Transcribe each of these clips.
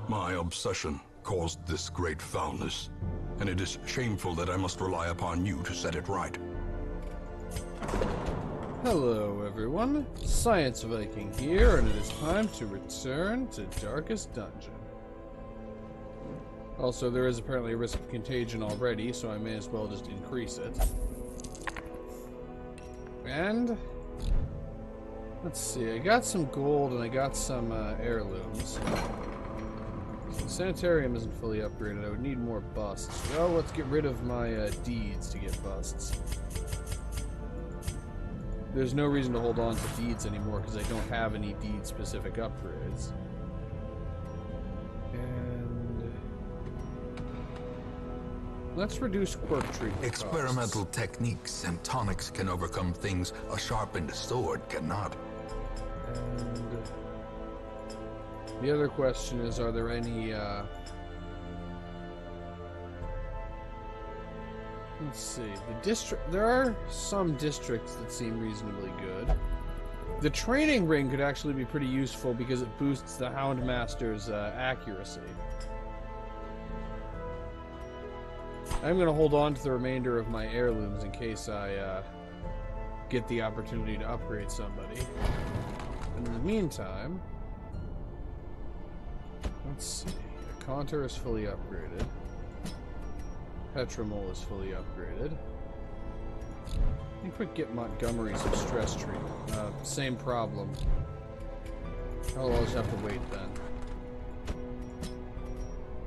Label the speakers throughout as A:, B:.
A: My obsession caused this great foulness, and it is shameful that I must rely upon you to set it right.
B: Hello everyone, Science Viking here, and it is time to return to Darkest Dungeon. Also, there is apparently a risk of contagion already, so I may as well just increase it. And let's see, I got some gold and I got some heirlooms. The sanitarium isn't fully upgraded. I would need more busts. Well, let's get rid of my deeds to get busts. There's no reason to hold on to deeds anymore because I don't have any deed-specific upgrades. And let's reduce quirk treatment
C: Experimental
B: costs.
C: techniques and tonics can overcome things a sharpened sword cannot.
B: And the other question is, are there any, let's see, there are some districts that seem reasonably good. The training ring could actually be pretty useful because it boosts the Houndmaster's accuracy. I'm going to hold on to the remainder of my heirlooms in case I get the opportunity to upgrade somebody. And in the meantime, let's see. Contour is fully upgraded. Petramol is fully upgraded. I think we get Montgomery some stress treatment. Same problem. I'll just have to wait then.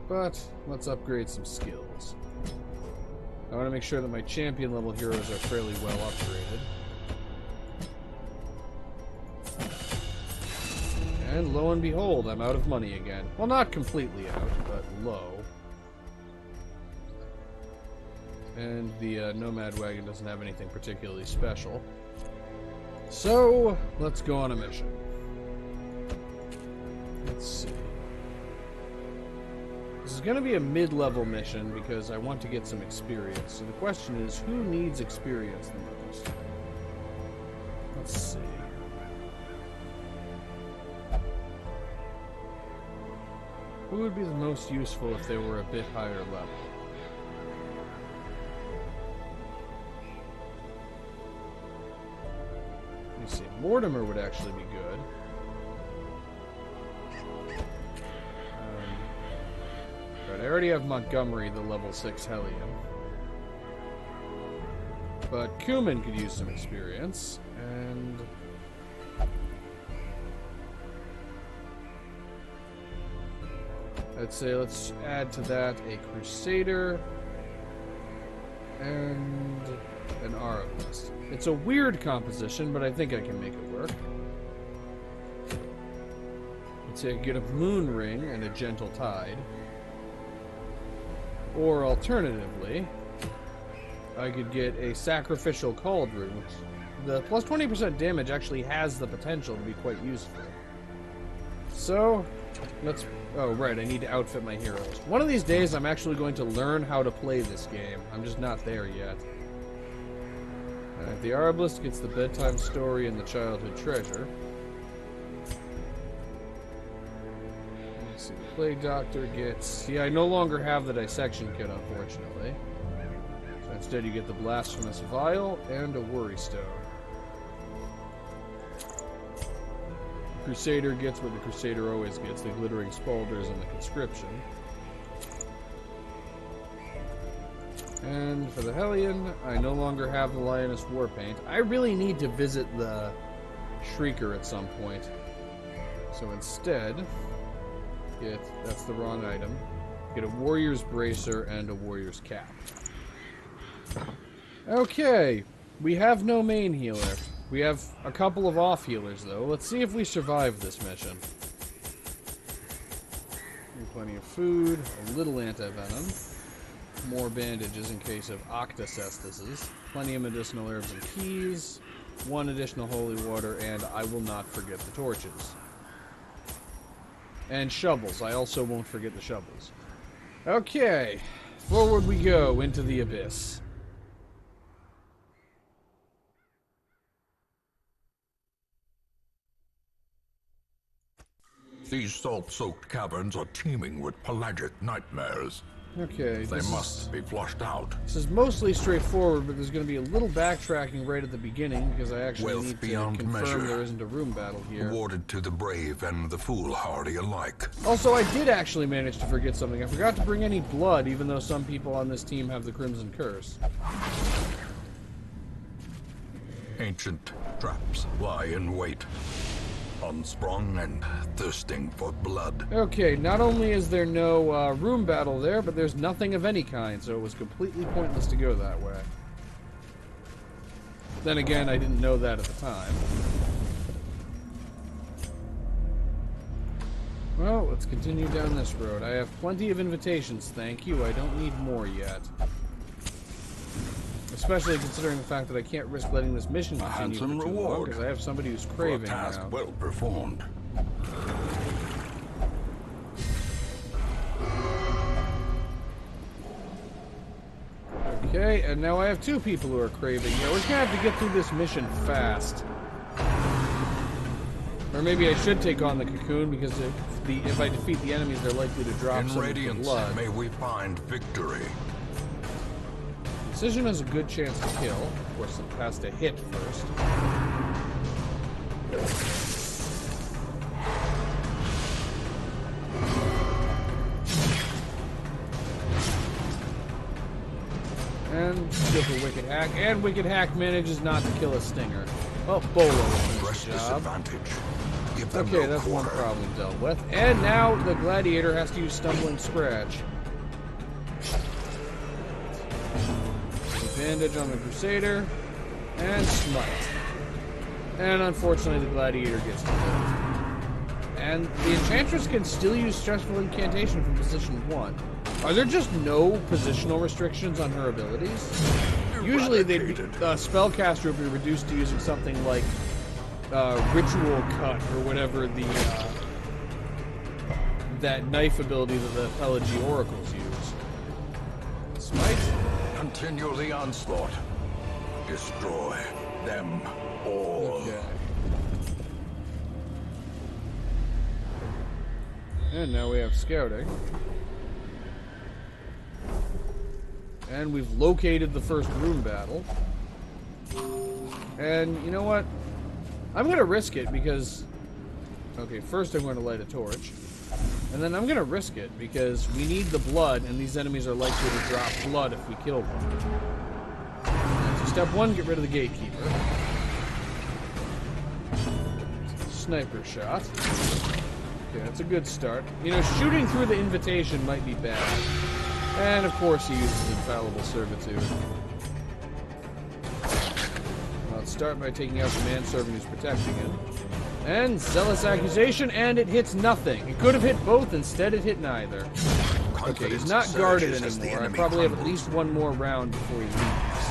B: But let's upgrade some skills. I want to make sure that my champion level heroes are fairly well upgraded. And lo and behold, I'm out of money again. Well, not completely out, but low. And the Nomad Wagon doesn't have anything particularly special. So, let's go on a mission. Let's see. This is going to be a mid-level mission because I want to get some experience. So the question is, who needs experience the most? Let's see. Who would be the most useful if they were a bit higher level? Let me see. Mortimer would actually be good. Right, I already have Montgomery, the level 6 Hellion. But Cumin could use some experience, and I'd say let's add to that a Crusader and an Arbalist. It's a weird composition, but I think I can make it work. I'd say I could get a Moon Ring and a Gentle Tide. Or alternatively, I could get a Sacrificial Cauldron, which the plus 20% damage actually has the potential to be quite useful. So, let's... Oh, right, I need to outfit my heroes. One of these days, I'm actually going to learn how to play this game. I'm just not there yet. The Arbalist gets the Bedtime Story and the Childhood Treasure. Let's see, the Plague Doctor gets... Yeah, I no longer have the Dissection Kit, unfortunately. So instead you get the Blasphemous Vial and a Worry Stone. Crusader gets what the Crusader always gets, the Glittering Spalders and the Conscription. And for the Hellion, I no longer have the Lioness Warpaint. I really need to visit the Shrieker at some point. So instead, that's the wrong item, get a Warrior's Bracer and a Warrior's Cap. Okay, we have no main healer. We have a couple of off-healers, though. Let's see if we survive this mission. Plenty of food, a little anti-venom, more bandages in case of octocestises, plenty of medicinal herbs and keys, one additional holy water, and I will not forget the torches. And shovels. I also won't forget the shovels. Okay, forward we go into the abyss.
C: These salt-soaked caverns are teeming with pelagic nightmares.
B: Okay,
C: They must be flushed out.
B: this is mostly straightforward, but there's going to be a little backtracking right at the beginning because I actually
C: Wealth
B: need to
C: beyond
B: confirm
C: measure.
B: there isn't a room battle here.
C: Awarded to the brave and the foolhardy alike.
B: Also, I did actually manage to forget something. I forgot to bring any blood, even though some people on this team have the Crimson Curse.
C: Ancient traps lie in wait, unsprung and thirsting for blood.
B: Okay, not only is there no room battle there, but there's nothing of any kind, so it was completely pointless to go that way. Then again, I didn't know that at the time. Well, let's continue down this road. I have plenty of invitations, thank you. I don't need more yet. Especially considering the fact that I can't risk letting this mission continue
C: handsome
B: for too long,
C: reward
B: because I have somebody who's
C: For a
B: craving
C: task
B: now.
C: well performed.
B: Okay, and now I have two people who are craving. Yeah, we're gonna have to get through this mission fast. Or maybe I should take on the cocoon, because if I defeat the enemies, they're likely to drop
C: In
B: some of the
C: Radiance,
B: blood.
C: may we find victory.
B: Precision has a good chance to kill. Of course, it has to hit first. And go for Wicked Hack. And Wicked Hack manages not to kill a Stinger. Oh, Bolo
C: Press
B: finished the
C: this
B: job.
C: advantage. Give them
B: Okay,
C: no
B: that's one
C: quarter.
B: problem dealt with. And now the Gladiator has to use Stumbling Scratch. Bandage on the Crusader. And Smite. And unfortunately, the Gladiator gets killed. And the Enchantress can still use Stressful Incantation from position 1. Are there just no positional restrictions on her abilities? Usually, Spellcaster would be reduced to using something like Ritual Cut or whatever that knife ability that the Pelagie Oracles use. Smite.
C: Continue the onslaught. Destroy them all.
B: Okay. And now we have scouting. And we've located the first room battle. And you know what? I'm going to risk it because... Okay, first I'm going to light a torch. And then I'm going to risk it because we need the blood, and these enemies are likely to drop blood if we kill them. So step 1, get rid of the gatekeeper. Sniper shot. Okay, that's a good start. You know, shooting through the invitation might be bad. And of course he uses Infallible Servitude. Well, let's start by taking out the manservant who's protecting him. And Zealous Accusation, and it hits nothing. It could have hit both, instead it hit neither. Okay, he's not guarded anymore. I probably have at least one more round before he leaves.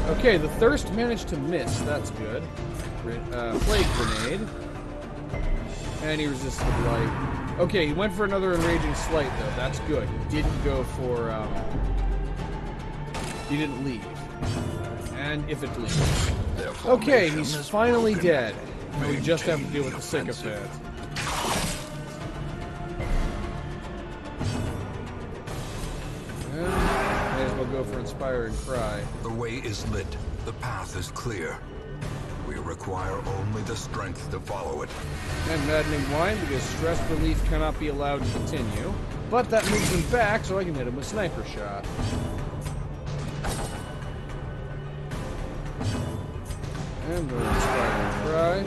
B: Okay, the Thirst managed to miss. That's good. Plague Grenade. And he resisted the Blight. Okay, he went for another Enraging Slight, though. That's good. He didn't go for, he didn't leave. And if it leaves. Okay, he's finally dead. And we just have to deal with the Sycophant. And may as well go for Inspiring Cry.
C: The way is lit. The path is clear. We require only the strength to follow it.
B: And Maddening Whine, because stress relief cannot be allowed to continue. But that moves him back, so I can hit him with Sniper Shot. And another Inspiring Cry.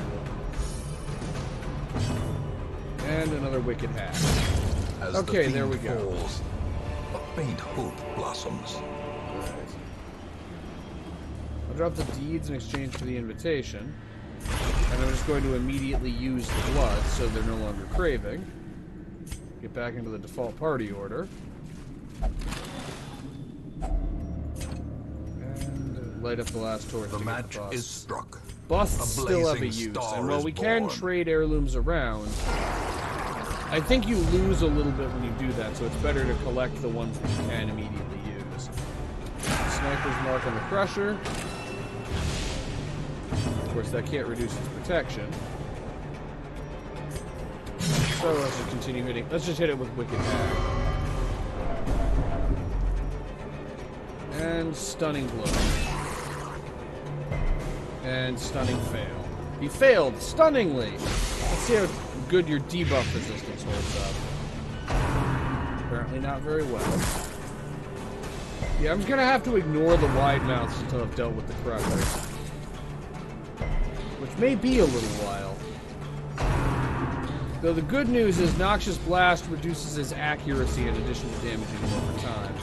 B: And another Wicked Hack.
C: As
B: Okay,
C: the
B: there we
C: fiend
B: go.
C: falls, a faint hope blossoms.
B: I'll drop the deeds in exchange for the invitation. And I'm just going to immediately use the blood, so they're no longer craving. Get back into the default party order. And light up the last torch
C: The
B: to get
C: match
B: the bus.
C: is struck.
B: Busts
C: A
B: still have a
C: blazing
B: use,
C: star
B: and while
C: is
B: we can
C: born.
B: trade heirlooms around, I think you lose a little bit when you do that, so it's better to collect the ones that you can immediately use. Sniper's mark on the Crusher. Of course, that can't reduce its protection. So let's just continue hitting. Let's just hit it with Wicked Hack. And Stunning Blow. And Stunning Fail. He failed stunningly. Let's see how good your debuff resistance holds up. Apparently not very well. Yeah, I'm gonna have to ignore the wide mouths until I've dealt with the Crusher. Which may be a little while. Though the good news is Noxious Blast reduces his accuracy in addition to damaging him over time.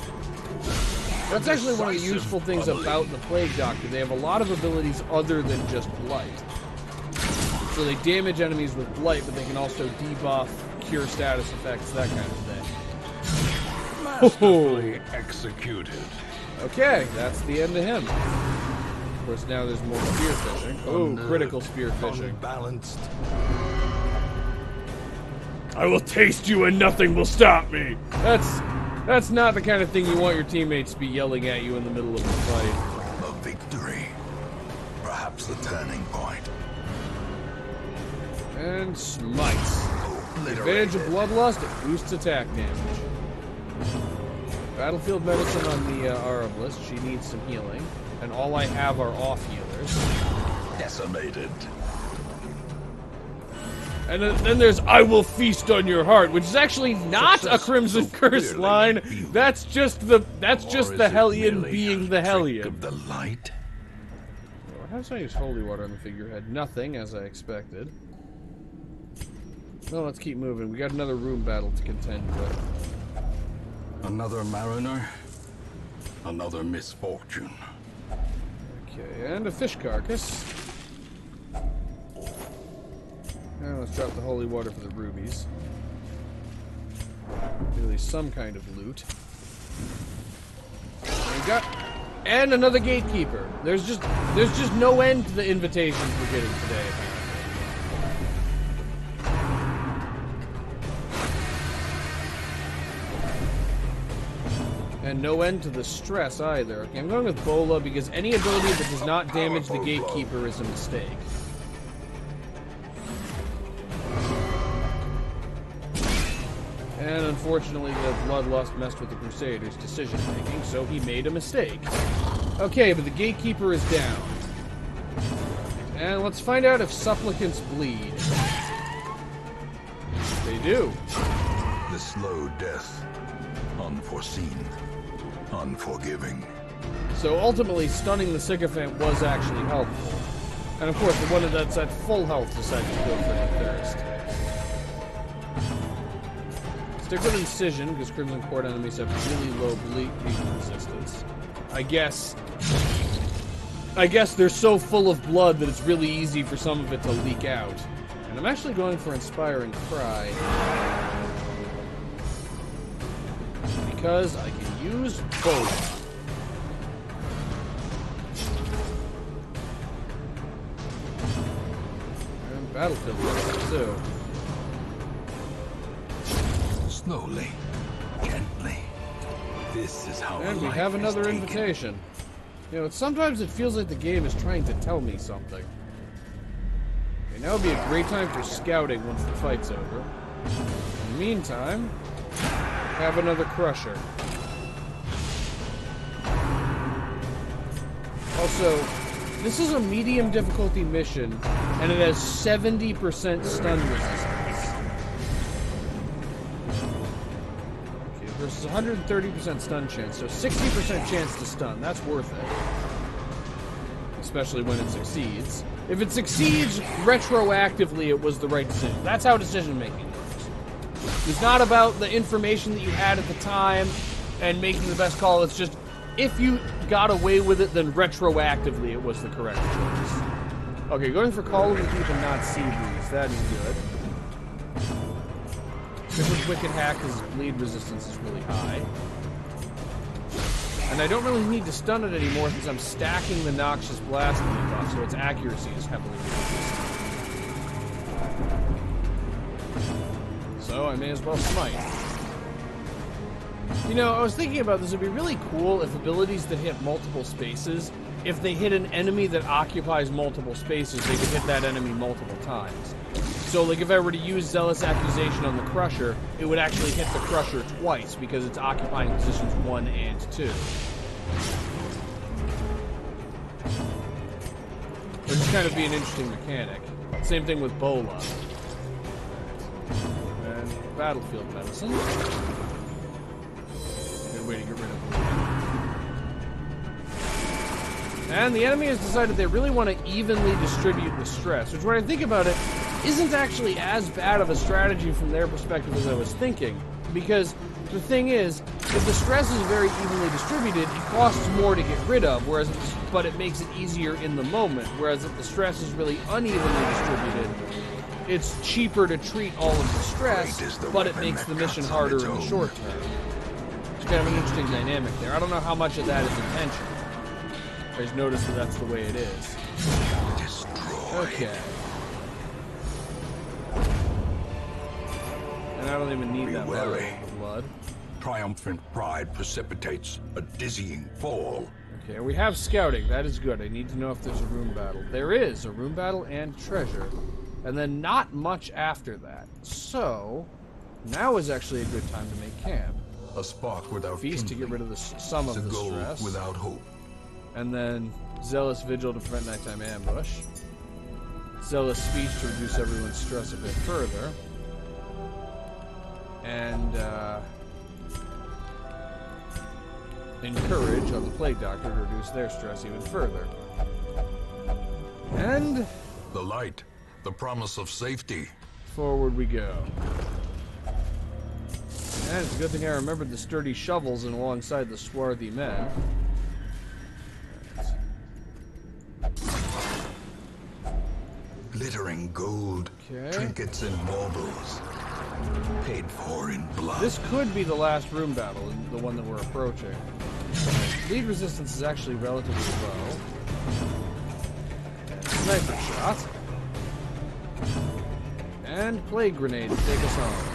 B: That's actually one of the useful things about the Plague Doctor. They have a lot of abilities other than just Blight. So they damage enemies with Blight, but they can also debuff, cure status effects, that kind of thing.
C: Masterfully executed.
B: Okay, that's the end of him. Of course, now there's more spear fishing. Oh, critical spear fishing.
C: Balanced.
B: I will taste you and nothing will stop me. That's not the kind of thing you want your teammates to be yelling at you in the middle of a fight.
C: A victory. Perhaps the turning point.
B: And smites. Advantage of Bloodlust, it boosts attack damage. Battlefield medicine on the Arbalist. She needs some healing. And all I have are off healers.
C: Decimated.
B: And then there's I will feast on your heart, which is actually not a Crimson Curse line. That's just the Hellion being the Hellion.
C: Of the light.
B: How does I use holy water on the figurehead? Nothing, as I expected. Well, let's keep moving. We got another room battle to contend with.
A: Another mariner, another misfortune.
B: Okay, and a fish carcass. And let's drop the holy water for the rubies. At least some kind of loot. And another gatekeeper. There's just no end to the invitations we're getting today. And no end to the stress either. Okay, I'm going with Bola because any ability that does not damage the gatekeeper is a mistake. And unfortunately, the Bloodlust messed with the Crusader's decision-making, so he made a mistake. Okay, but the Gatekeeper is down. And let's find out if Supplicants bleed. They do.
C: The slow death. Unforeseen. Unforgiving.
B: So ultimately, stunning the Sycophant was actually helpful. And of course, the one that's at full health decided to go for the Thirst. Stick with Incision, because Crimson Court enemies have really low bleed resistance. I guess they're so full of blood that it's really easy for some of it to leak out. And I'm actually going for Inspiring Cry. Because I can use both. And Battlefield too.
C: Slowly, gently. This is how.
B: And we have another invitation. You know, sometimes it feels like the game is trying to tell me something. Okay, now would be a great time for scouting once the fight's over. In the meantime, have another Crusher. Also, this is a medium difficulty mission, and it has 70% stun resistance. Versus 130% stun chance, so 60% chance to stun. That's worth it. Especially when it succeeds. If it succeeds retroactively, it was the right decision. That's how decision making works. It's not about the information that you had at the time and making the best call. It's just, if you got away with it, then retroactively it was the correct choice. Okay, going for Call of the Deep and not Sea Breeze. That is good. With Wicked Hack, his bleed resistance is really high. And I don't really need to stun it anymore since I'm stacking the Noxious Blast debuff, so its accuracy is heavily reduced. So I may as well smite. You know, I was thinking about this. It'd be really cool if abilities that hit multiple spaces, if they hit an enemy that occupies multiple spaces, they could hit that enemy multiple times. So, like, if I were to use Zealous Accusation on the Crusher, it would actually hit the Crusher twice because it's occupying positions 1 and 2. Which would kind of be an interesting mechanic. Same thing with Bola. And Battlefield Medicine. Good way to get rid of them. And the enemy has decided they really want to evenly distribute the stress, which, when I think about it, isn't actually as bad of a strategy from their perspective as I was thinking. Because the thing is, if the stress is very evenly distributed, it costs more to get rid of, but it makes it easier in the moment. Whereas if the stress is really unevenly distributed, it's cheaper to treat all of the stress, but it makes the mission harder in the short term. It's kind of an interesting dynamic there. I don't know how much of that is intentional. I just noticed that that's the way it is. Okay. And I don't even need that much blood.
A: Triumphant pride precipitates a dizzying fall.
B: Okay, we have scouting. That is good. I need to know if there's a room battle. There is a room battle and treasure. And then not much after that. So, now is actually a good time to make camp.
A: A spark without
B: Feast to get rid of the some of the stress.
A: Without hope.
B: And then Zealous Vigil to prevent nighttime ambush. Zealous Speech to reduce everyone's stress a bit further. And Encourage on the Plague Doctor to reduce their stress even further. And
A: the light, the promise of safety.
B: Forward we go. And it's a good thing I remembered the sturdy shovels and alongside the swarthy men.
C: Glittering gold, trinkets and baubles, paid for in blood.
B: This could be the last room battle, the one that we're approaching. Lead resistance is actually relatively low. And sniper shot. And plague grenade to take us home.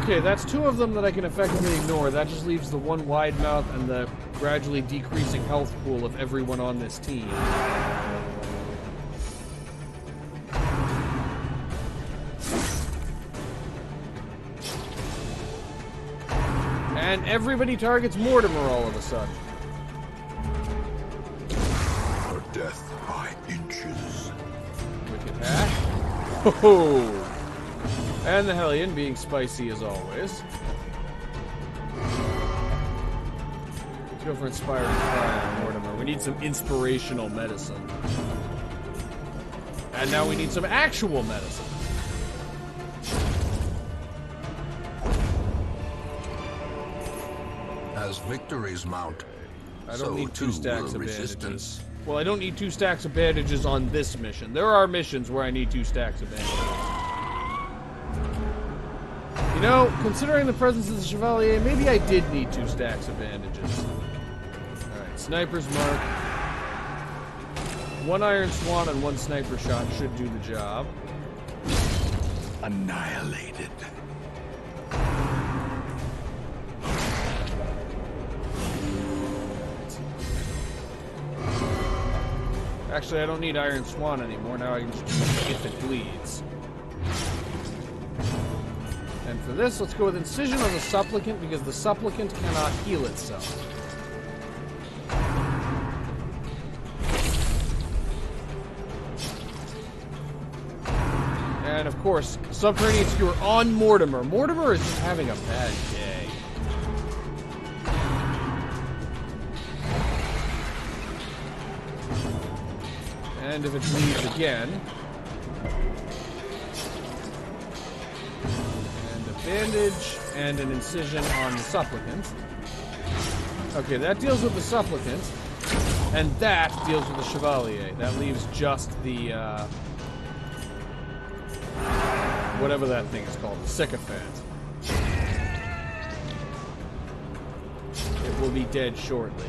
B: Okay, that's 2 of them that I can effectively ignore. That just leaves the one wide mouth and the gradually decreasing health pool of everyone on this team. And everybody targets Mortimer all of a sudden.
A: Or death by inches.
B: Wicked hack. Ho-ho! And the Hellion being spicy as always. Let's go for Inspiring Fire on Mortimer. We need some inspirational medicine. And now we need some actual medicine.
C: As victories mount,
B: I don't need 2 stacks of bandages. Well, I don't need 2 stacks of bandages on this mission. There are missions where I need 2 stacks of bandages. You know, considering the presence of the Chevalier, maybe I did need 2 stacks of bandages. Alright, Sniper's Mark. 1 Iron Swan and 1 Sniper Shot should do the job.
C: Annihilated.
B: Actually, I don't need Iron Swan anymore. Now I can just use If It Bleeds. And for this, let's go with Incision on the Supplicant, because the Supplicant cannot heal itself. And of course, Subterranean Skewer on Mortimer. Mortimer is just having a bad day. And if it bleeds again. And a bandage and an incision on the Supplicant. Okay, that deals with the Supplicant. And that deals with the Chevalier. That leaves just the, whatever that thing is called, the Sycophant. It will be dead shortly.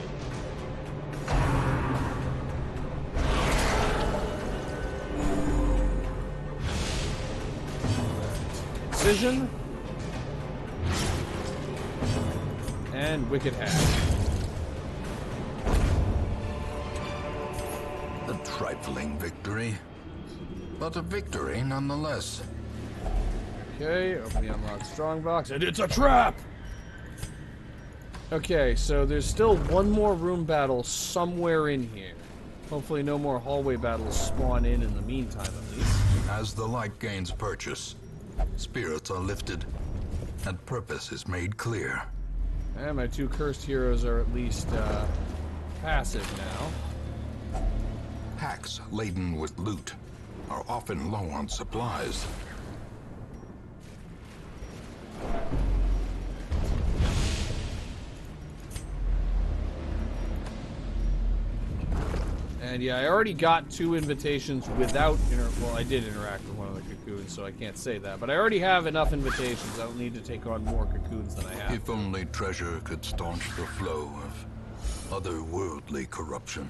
B: Incision. And Wicked Hack.
C: A trifling victory, but a victory nonetheless.
B: Okay, open the unlocked strongbox, and it's a trap! Okay, so there's still one more room battle somewhere in here. Hopefully no more hallway battles spawn in the meantime, at least.
C: As the light gains purchase, spirits are lifted, and purpose is made clear.
B: And my two cursed heroes are at least, passive now.
C: Packs laden with loot are often low on supplies.
B: And yeah, I already got 2 invitations without well, I did interact with one of the cocoons, so I can't say that. But I already have enough invitations. I don't need to take on more cocoons than I have.
C: If only treasure could staunch the flow of otherworldly corruption.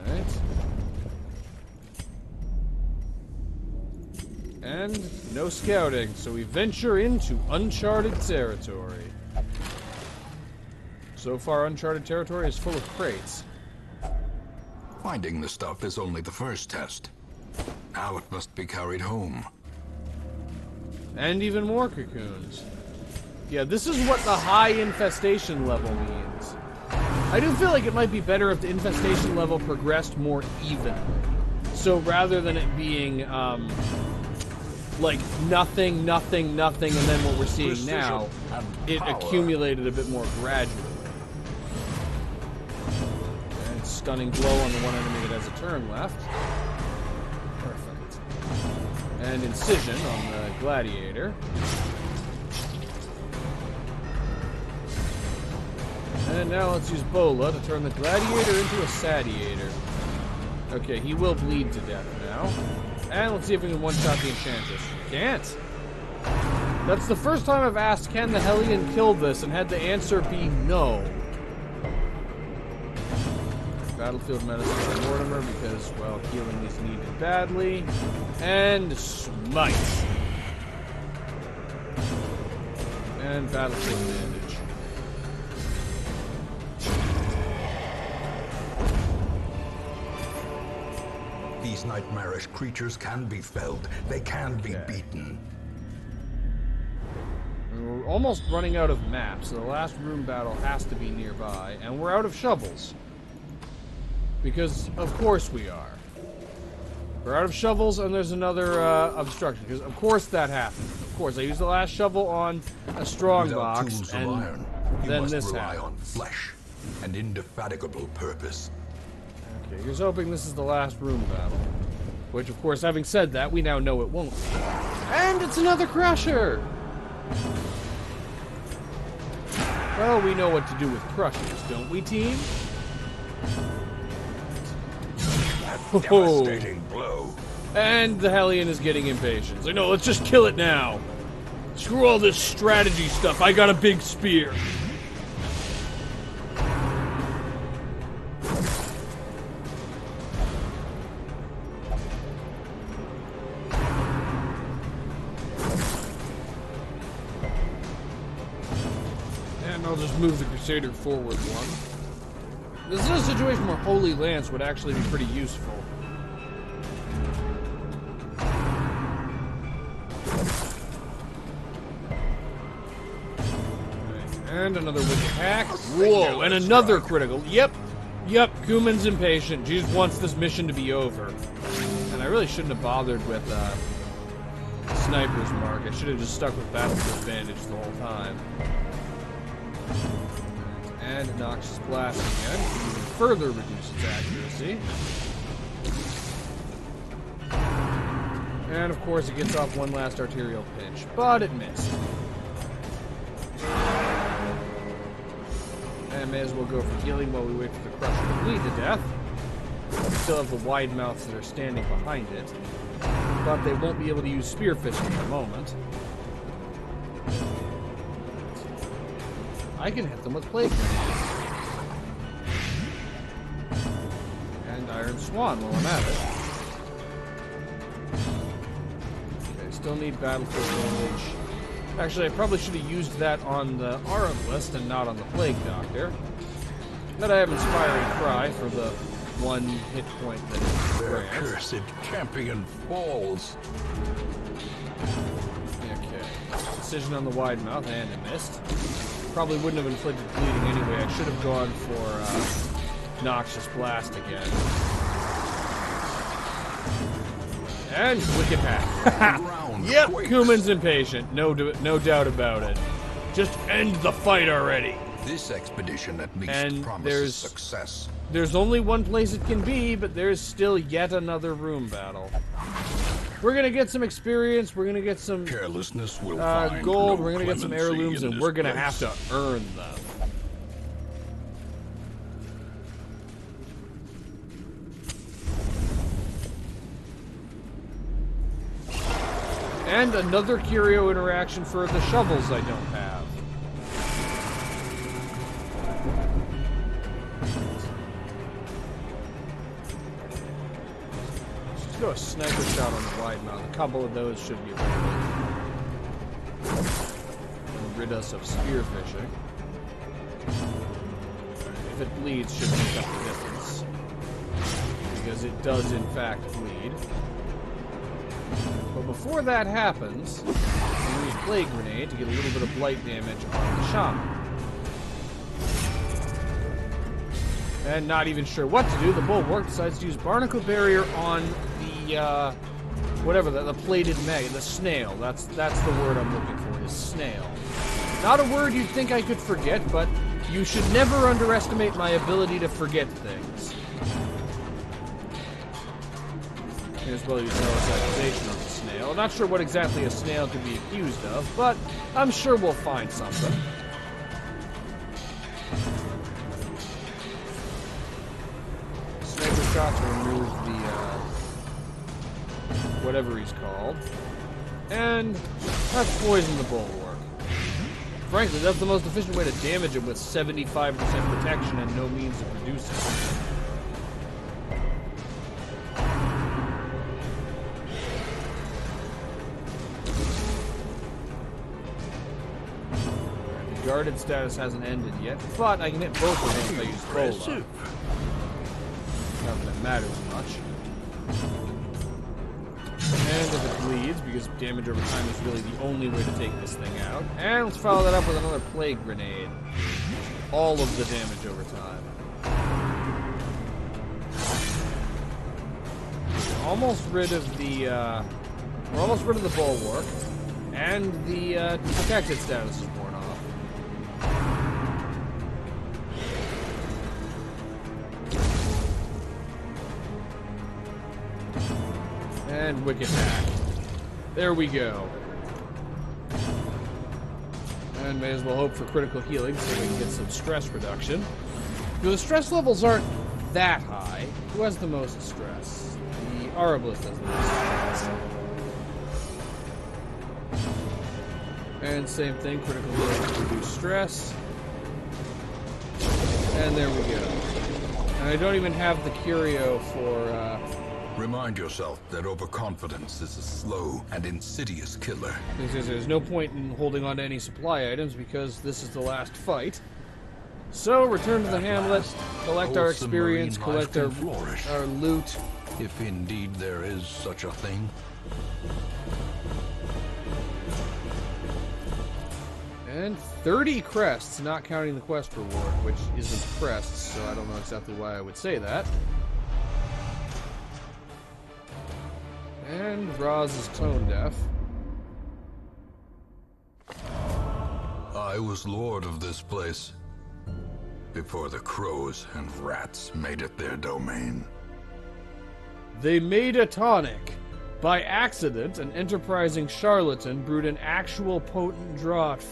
B: Alright. And no scouting, so we venture into uncharted territory. So far, uncharted territory is full of crates.
C: Finding the stuff is only the first test. Now it must be carried home.
B: And even more cocoons. Yeah, this is what the high infestation level means. I do feel like it might be better if the infestation level progressed more evenly. So rather than it being, like nothing, nothing, nothing, and then what we're seeing now, it accumulated a bit more gradually. And stunning blow on the one enemy that has a turn left. Perfect. And incision on the gladiator. And now let's use Bola to turn the gladiator into a sadiator. Okay, he will bleed to death now. And let's see if we can one-shot the Enchantress. Can't. That's the first time I've asked, can the Hellion kill this, and had the answer be no. Battlefield medicine for Mortimer because, well, healing is needed badly. And smite. And battlefield bandage.
C: These nightmarish creatures can be felled. They can be beaten.
B: We're almost running out of maps, so the last room battle has to be nearby, and we're out of shovels. Because, of course we are. We're out of shovels, and there's another obstruction, because of course that happened. Of course, I used the last shovel on a strongbox, and
C: iron,
B: then this
C: rely
B: happened.
C: on flesh and indefatigable purpose.
B: Okay, here's hoping this is the last room battle. Which, of course, having said that, we now know it won't be. And it's another Crusher! Well, we know what to do with Crushers, don't we, team?
C: Devastating blow.
B: And the Hellion is getting impatient. It's like, no, let's just kill it now. Screw all this strategy stuff. I got a big spear. And I'll just move the Crusader forward one. This is a situation where Holy Lance would actually be pretty useful. And another wicked hack. Whoa, and another critical. Yep, Kuman's impatient. She just wants this mission to be over. And I really shouldn't have bothered with Sniper's Mark. I should have just stuck with Battlefield Bandage the whole time. And Noxious Blast again, even further reduce its accuracy. And of course it gets off one last arterial pinch, but it missed. And may as well go for healing while we wait for the Crusher to bleed to death. We still have the wide mouths that are standing behind it, but they won't be able to use spear fishing at the moment. I can hit them with Plague Grenades. And Iron Swan while I'm at it. Okay, still need battlefield damage. Actually, I probably should have used that on the Arab list and not on the Plague Doctor. But I have Inspiring Cry for the 1 hit point that it
C: Their
B: grants.
C: cursed champion falls.
B: Okay. Decision on the wide mouth, and it missed. Probably wouldn't have inflicted bleeding anyway. I should have gone for Noxious Blast again. And Wicked Hack.
C: Ground
B: Yep,
C: quakes.
B: Kuman's impatient. No doubt about it. Just end the fight already.
C: This expedition at least
B: And
C: promises
B: there's-
C: success.
B: There's only one place it can be, but there's still yet another room battle. We're gonna get some experience. We're gonna get some
A: Carelessness will find
B: gold.
A: no
B: We're gonna get some
A: clemency
B: heirlooms,
A: in
B: and
A: this
B: we're gonna
A: place.
B: have to earn them. And another curio interaction for the shovels I don't have. Let's go a sniper shot on the wide mouth. A couple of those should be available. Rid us of spearfishing. If it bleeds, should make up the difference. Because it does in fact bleed. But before that happens, we use Plague Grenade to get a little bit of blight damage on the Shaman. And not even sure what to do, the Bulwark decides to use Barnacle Barrier on the, whatever, the plated mag, the snail. That's the word I'm looking for, is snail. Not a word you'd think I could forget, but you should never underestimate my ability to forget things. As well use Zealous Accusation on the snail. I'm not sure what exactly a snail could be accused of, but I'm sure we'll find something. Sniper shot to remove the, whatever he's called. And that's poison the Bulwark. Frankly, that's the most efficient way to damage it with 75% protection and no means of reducing it. Guarded status hasn't ended yet, but I can hit both of them if I use Bola. Not that it matters much. And if it bleeds, because damage over time is really the only way to take this thing out. And let's follow that up with another Plague Grenade. All of the damage over time. We're almost rid of the, we're almost rid of the Bulwark. And the, protected status is worn off. And Wicked Hack. There we go. And may as well hope for critical healing so we can get some stress reduction. The stress levels aren't that high. Who has the most stress? The Arbalist has the most stress. And same thing, critical healing to reduce stress. And there we go. And I don't even have the curio for,
C: Remind yourself that overconfidence is a slow and insidious killer.
B: There's no point in holding on to any supply items because this is the last fight. So, return to the hamlet, collect our
C: wholesome
B: experience,
C: marine life
B: collect
C: can flourish.
B: our loot.
C: If indeed there is such a thing.
B: And 30 crests, not counting the quest reward, which isn't crests, so I don't know exactly why I would say that. And Roz is tone deaf.
C: I was lord of this place before the crows and rats made it their domain.
B: They made a tonic. By accident, an enterprising charlatan brewed an actual potent draught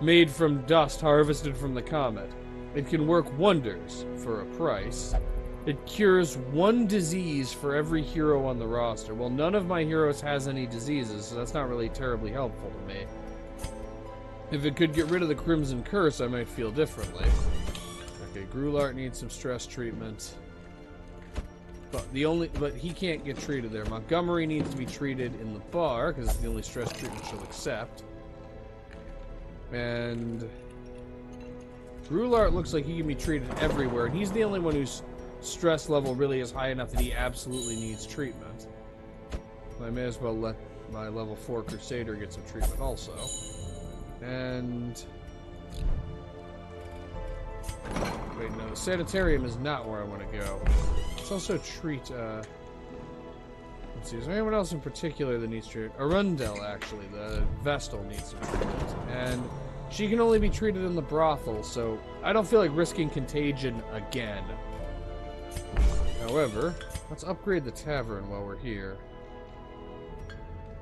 B: made from dust harvested from the comet. It can work wonders for a price. It cures one disease for every hero on the roster. Well, none of my heroes has any diseases, so that's not really terribly helpful to me. If it could get rid of the Crimson Curse, I might feel differently. Okay, Grulart needs some stress treatment. But he can't get treated there. Montgomery needs to be treated in the bar because it's the only stress treatment she'll accept. And Rulart looks like he can be treated everywhere, and he's the only one whose stress level really is high enough that he absolutely needs treatment. So I may as well let my level 4 Crusader get some treatment also. And wait, no, the sanitarium is not where I want to go. Let's also treat, let's see, is there anyone else in particular that needs treatment? Arundel, actually, the Vestal needs some treatment. And she can only be treated in the brothel, so I don't feel like risking contagion again. However, let's upgrade the tavern while we're here.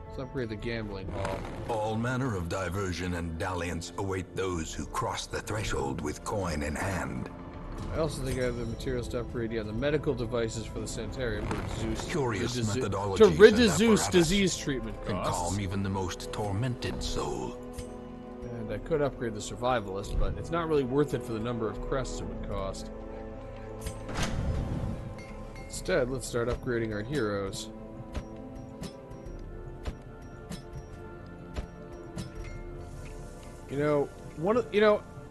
B: Let's upgrade the gambling hall.
C: All manner of diversion and dalliance await those who cross the threshold with coin in hand.
B: I also think I have the materials to upgrade, the medical devices for the sanitarium to reduce,
C: Curious methodologies
B: to
C: and
B: reduce
C: apparatus
B: disease treatment
C: can
B: costs.
C: calm even the most tormented soul.
B: And I could upgrade the survivalist, but it's not really worth it for the number of crests it would cost. Instead, let's start upgrading our heroes.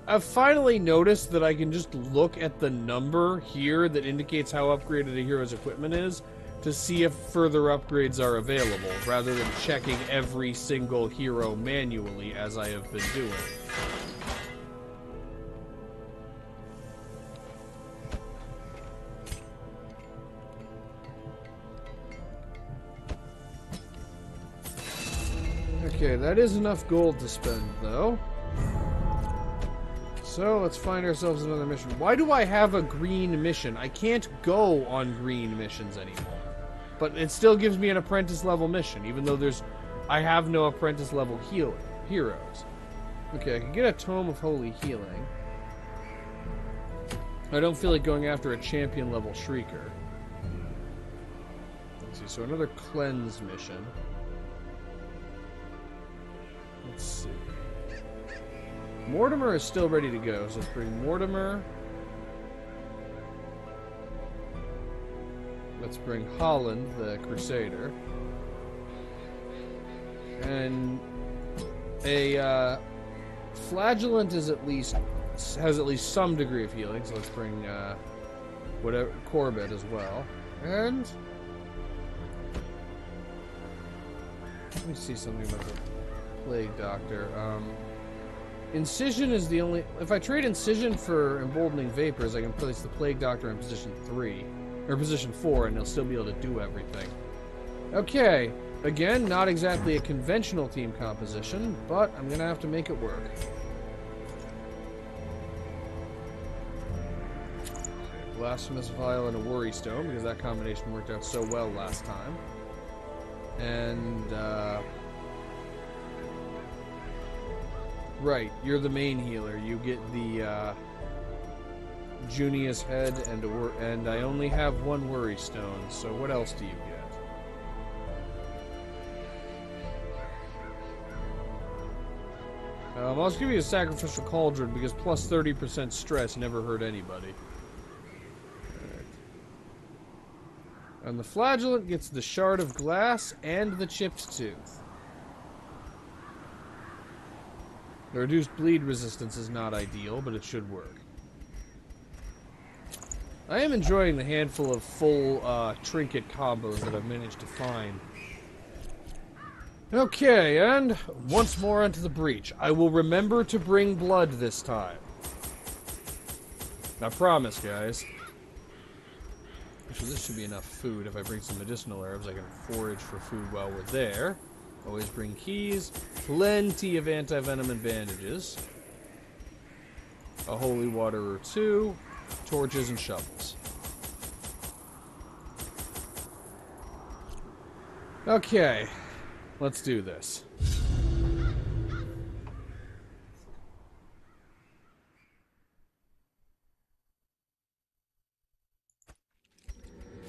B: I've finally noticed that I can just look at the number here that indicates how upgraded a hero's equipment is to see if further upgrades are available, rather than checking every single hero manually as I have been doing. Okay, that is enough gold to spend, though. So, let's find ourselves another mission. Why do I have a green mission? I can't go on green missions anymore. But it still gives me an apprentice-level mission, even though I have no apprentice-level heroes. Okay, I can get a Tome of Holy Healing. I don't feel like going after a champion-level Shrieker. Let's see, so another cleanse mission. Let's see. Mortimer is still ready to go, so let's bring Mortimer. Let's bring Holland, the Crusader. And a Flagellant has at least some degree of healing, so let's bring Corbett as well. And let me see something about the Plague Doctor. Incision is the only... If I trade Incision for Emboldening Vapors, I can place the Plague Doctor in position 3. Or position 4, and they'll still be able to do everything. Okay. Again, not exactly a conventional team composition, but I'm gonna have to make it work. Blasphemous Vial and a Worry Stone, because that combination worked out so well last time. And, right, you're the main healer. You get the, Junia's Head and I only have one Worry Stone, so what else do you get? I'll just give you a Sacrificial Cauldron because plus 30% stress never hurt anybody. Right. And the Flagellant gets the Shard of Glass and the Chipped Tooth. The reduced bleed resistance is not ideal, but it should work. I am enjoying the handful of full trinket combos that I've managed to find. Okay, and once more into the breach. I will remember to bring blood this time. I promise, guys. Actually, this should be enough food. If I bring some medicinal herbs, I can forage for food while we're there. Always bring keys. Plenty of anti-venom and bandages. A holy water or two. Torches and shovels. Okay, let's do this.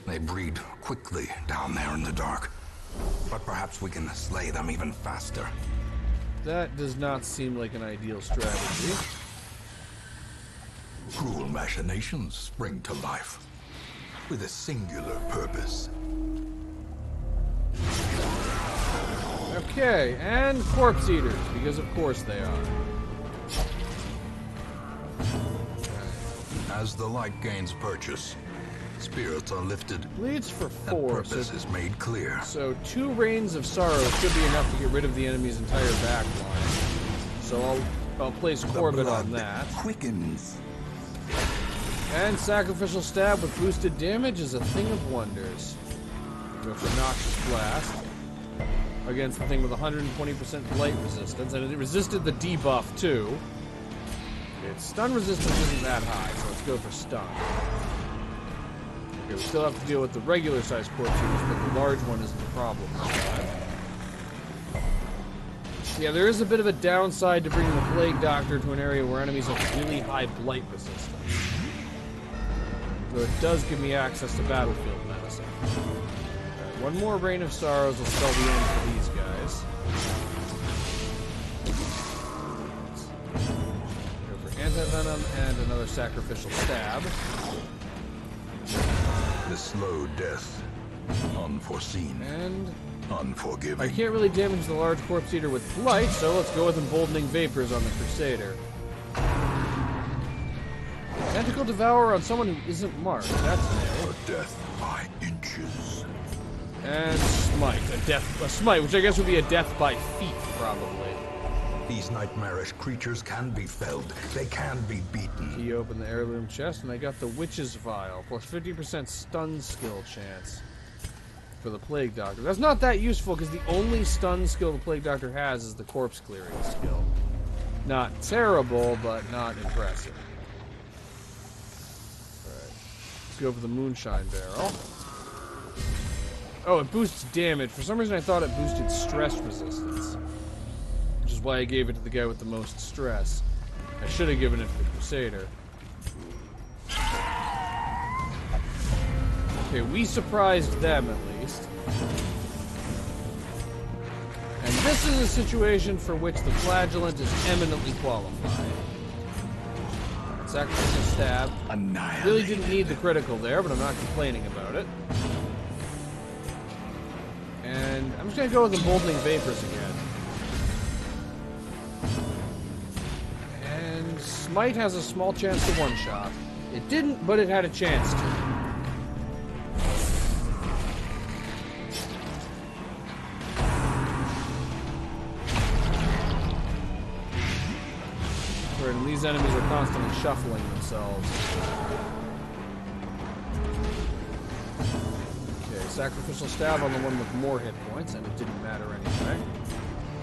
C: They breed quickly down there in the dark, but perhaps we can slay them even faster.
B: That does not seem like an ideal strategy.
C: Cruel machinations spring to life. with a singular purpose.
B: Okay, and corpse eaters, because of course they are.
C: As the light gains purchase, spirits are lifted,
B: Bleeds for
C: and
B: 4,
C: purpose is made clear.
B: so 2 Rains of Sorrow should be enough to get rid of the enemy's entire back line. So I'll place Corbett on that.
C: Quickens.
B: And Sacrificial Stab with boosted damage is a thing of wonders. Go for Noxious Blast against the thing with 120% blight resistance, and it resisted the debuff too. Its stun resistance isn't that high, so let's go for stun. Okay, we still have to deal with the regular size corpse eaters, but the large one isn't a problem this time. Yeah, there is a bit of a downside to bringing the Plague Doctor to an area where enemies have really high blight resistance. Though it does give me access to battlefield medicine. Alright, one more Rain of Sorrows will spell the end for these guys. Go for Anti-Venom and another Sacrificial Stab.
C: The slow death, unforeseen,
B: And
C: unforgiving.
B: I can't really damage the large corpse eater with blight, so let's go with Emboldening Vapors on the Crusader. Tentacle Devourer on someone who isn't marked. That's new.
C: A death by inches.
B: And Smite. A Smite, which I guess would be a death by feet, probably.
C: These nightmarish creatures can be felled. They can be beaten.
B: Key open the heirloom chest, and I got the Witch's Vial, plus 50% stun skill chance for the Plague Doctor. That's not that useful, because the only stun skill the Plague Doctor has is the corpse clearing skill. Not terrible, but not impressive. Alright. Let's go for the Moonshine Barrel. Oh, it boosts damage. For some reason I thought it boosted stress resistance. Which is why I gave it to the guy with the most stress. I should have given it to the Crusader. Okay, we surprised them at least. And this is a situation for which the Flagellant is eminently qualified. Sacrificial Stab. Really didn't need the critical there, but I'm not complaining about it. And I'm just going to go with Emboldening Vapors again. And Smite has a small chance to one-shot. It didn't, but it had a chance to. And these enemies are constantly shuffling themselves. Okay, Sacrificial Stab on the one with more hit points, and it didn't matter anyway.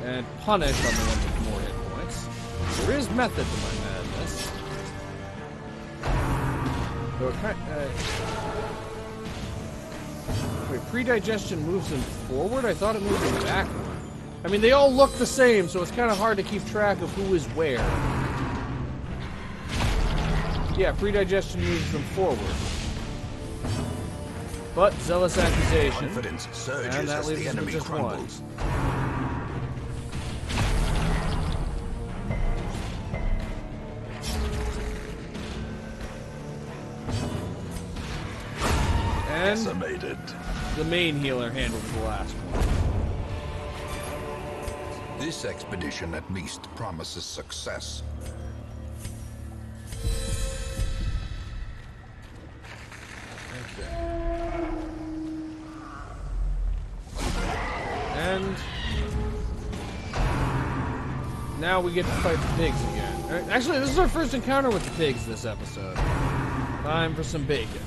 B: And Punish on the one with more hit points. There is method to my madness. Though wait, Predigestion moves them forward? I thought it moved them backward. I mean, they all look the same, so it's kind of hard to keep track of who is where. Yeah, Predigestion moves them forward. But Zealous Accusation.
C: Confidence surges
B: And that
C: as
B: leaves
C: the
B: us with
C: enemy
B: just
C: crumbles.
B: And
C: Decimated.
B: the main healer handled the last one.
C: This expedition at least promises success.
B: Okay. And now we get to fight the pigs again. Actually, this is our first encounter with the pigs this episode. Time for some bacon.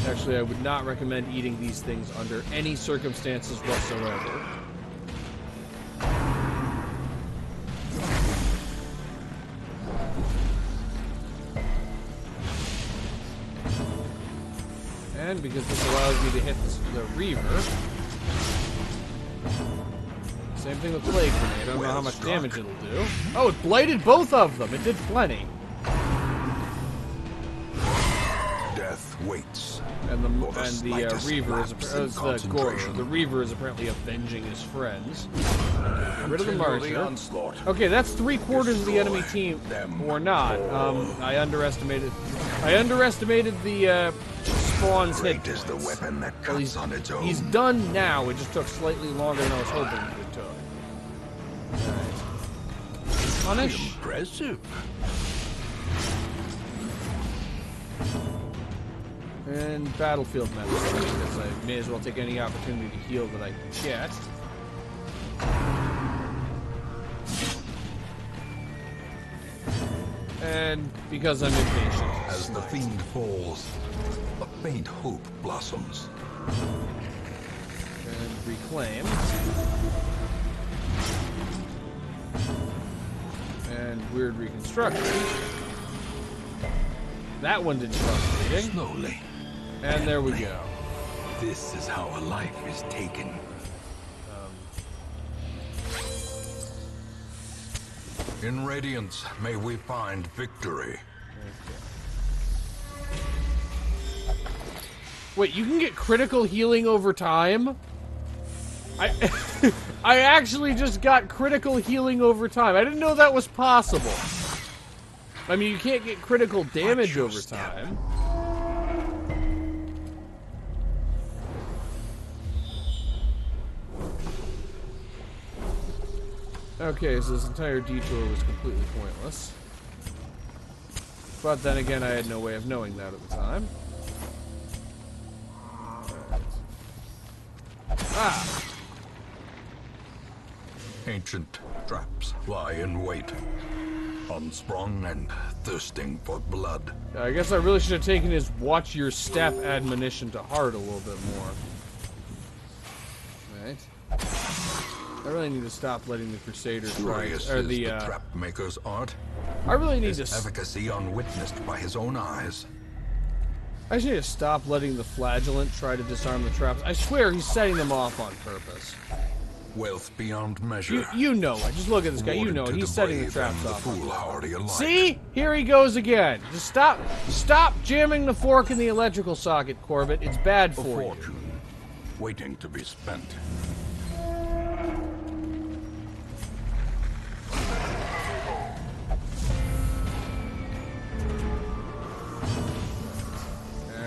B: Actually, I would not recommend eating these things under any circumstances whatsoever. And because this allows me to hit the Reaver. Same thing with Plague Grenade. I don't know how much damage it'll do. Oh, it blighted both of them. It did plenty.
C: death waits.
B: And the
C: For the slightest
B: Reaver is
C: lapse in
B: the
C: concentration.
B: Reaver is apparently avenging his friends. Get rid of the
C: Continue the
B: Martyr.
C: onslaught.
B: Okay, that's 3/4 of the enemy
C: Destroy
B: team,
C: them
B: or not.
C: all.
B: I underestimated the spawn's hit
C: Great is the
B: points.
C: weapon that
B: Well,
C: cuts on its own.
B: He's done now. It just took slightly longer than I was hoping it took. Alright. Punish.
C: Impressive.
B: And battlefield medicine, because I may as well take any opportunity to heal that I can get. And because I'm impatient.
C: As the fiend falls, a faint hope blossoms.
B: And reclaim. And weird reconstruction. That one didn't cost reading.
C: Slowly.
B: And there we go.
C: This is how a life is taken. In Radiance, may we find victory.
B: Wait, you can get critical healing over time? I I actually just got critical healing over time. I didn't know that was possible. I mean, you can't get critical damage
C: your
B: over
C: step.
B: time. Okay, so this entire detour was completely pointless. But then again, I had no way of knowing that at the time. Alright. Ah!
C: Ancient traps lie in wait, unsprung and thirsting for blood.
B: I guess I really should have taken his watch your step admonition to heart a little bit more. Right. I really need to stop letting the Crusaders
C: Curious
B: or
C: is
B: the
C: trap maker's art.
B: I really need
C: His
B: to
C: efficacy unwitnessed by his own eyes.
B: I just need to stop letting the flagellant try to disarm the traps. I swear he's setting them off on purpose.
C: Wealth beyond measure.
B: You know it. Just look at this guy. You
C: awarded
B: know it.
C: to
B: He's
C: the
B: setting the
C: brave
B: traps
C: and
B: off.
C: The foolhardy alike.
B: See? Here he goes again. Just stop jamming the fork in the electrical socket, Corbett. It's bad
C: A
B: for you.
C: fortune waiting to be spent.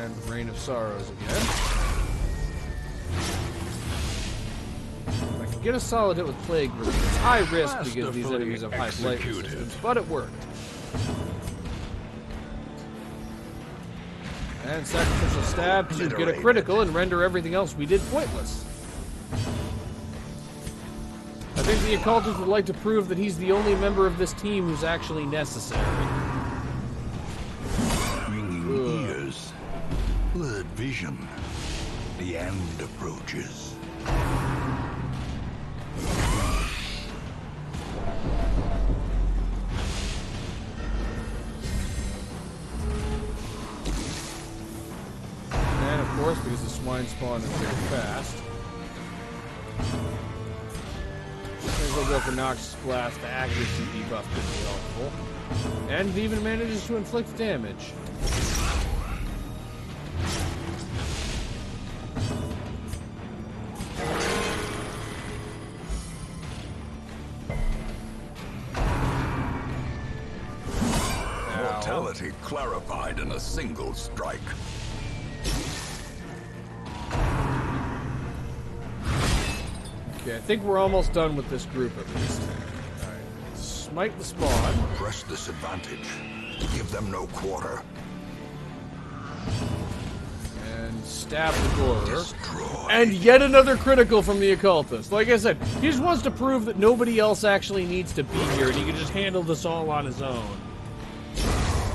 B: And Reign of Sorrows again. I can get a solid hit with Plague Release. It's high risk because these
C: Masterfully
B: enemies have high flight
C: executed.
B: resistance, but it worked. And Sacrificial Stab to get a
C: Obliterated.
B: critical and render everything else we did pointless. I think the occultist would like to prove that he's the only member of this team who's actually necessary.
C: Ringing ears, blurred vision. The end approaches.
B: And of course, because the swine spawn is very fast. May as well go for Noxious Blast. The accuracy debuff could be helpful. And it even manages to inflict damage.
C: Mortality clarified in a single strike.
B: Okay, I think we're almost done with this group at least. Alright. Smite the spawn.
C: Press this advantage. Give them no quarter.
B: And stab the Gorer.
C: Destroy.
B: And yet another critical from the occultist. Like I said, he just wants to prove that nobody else actually needs to be here and he can just handle this all on his own.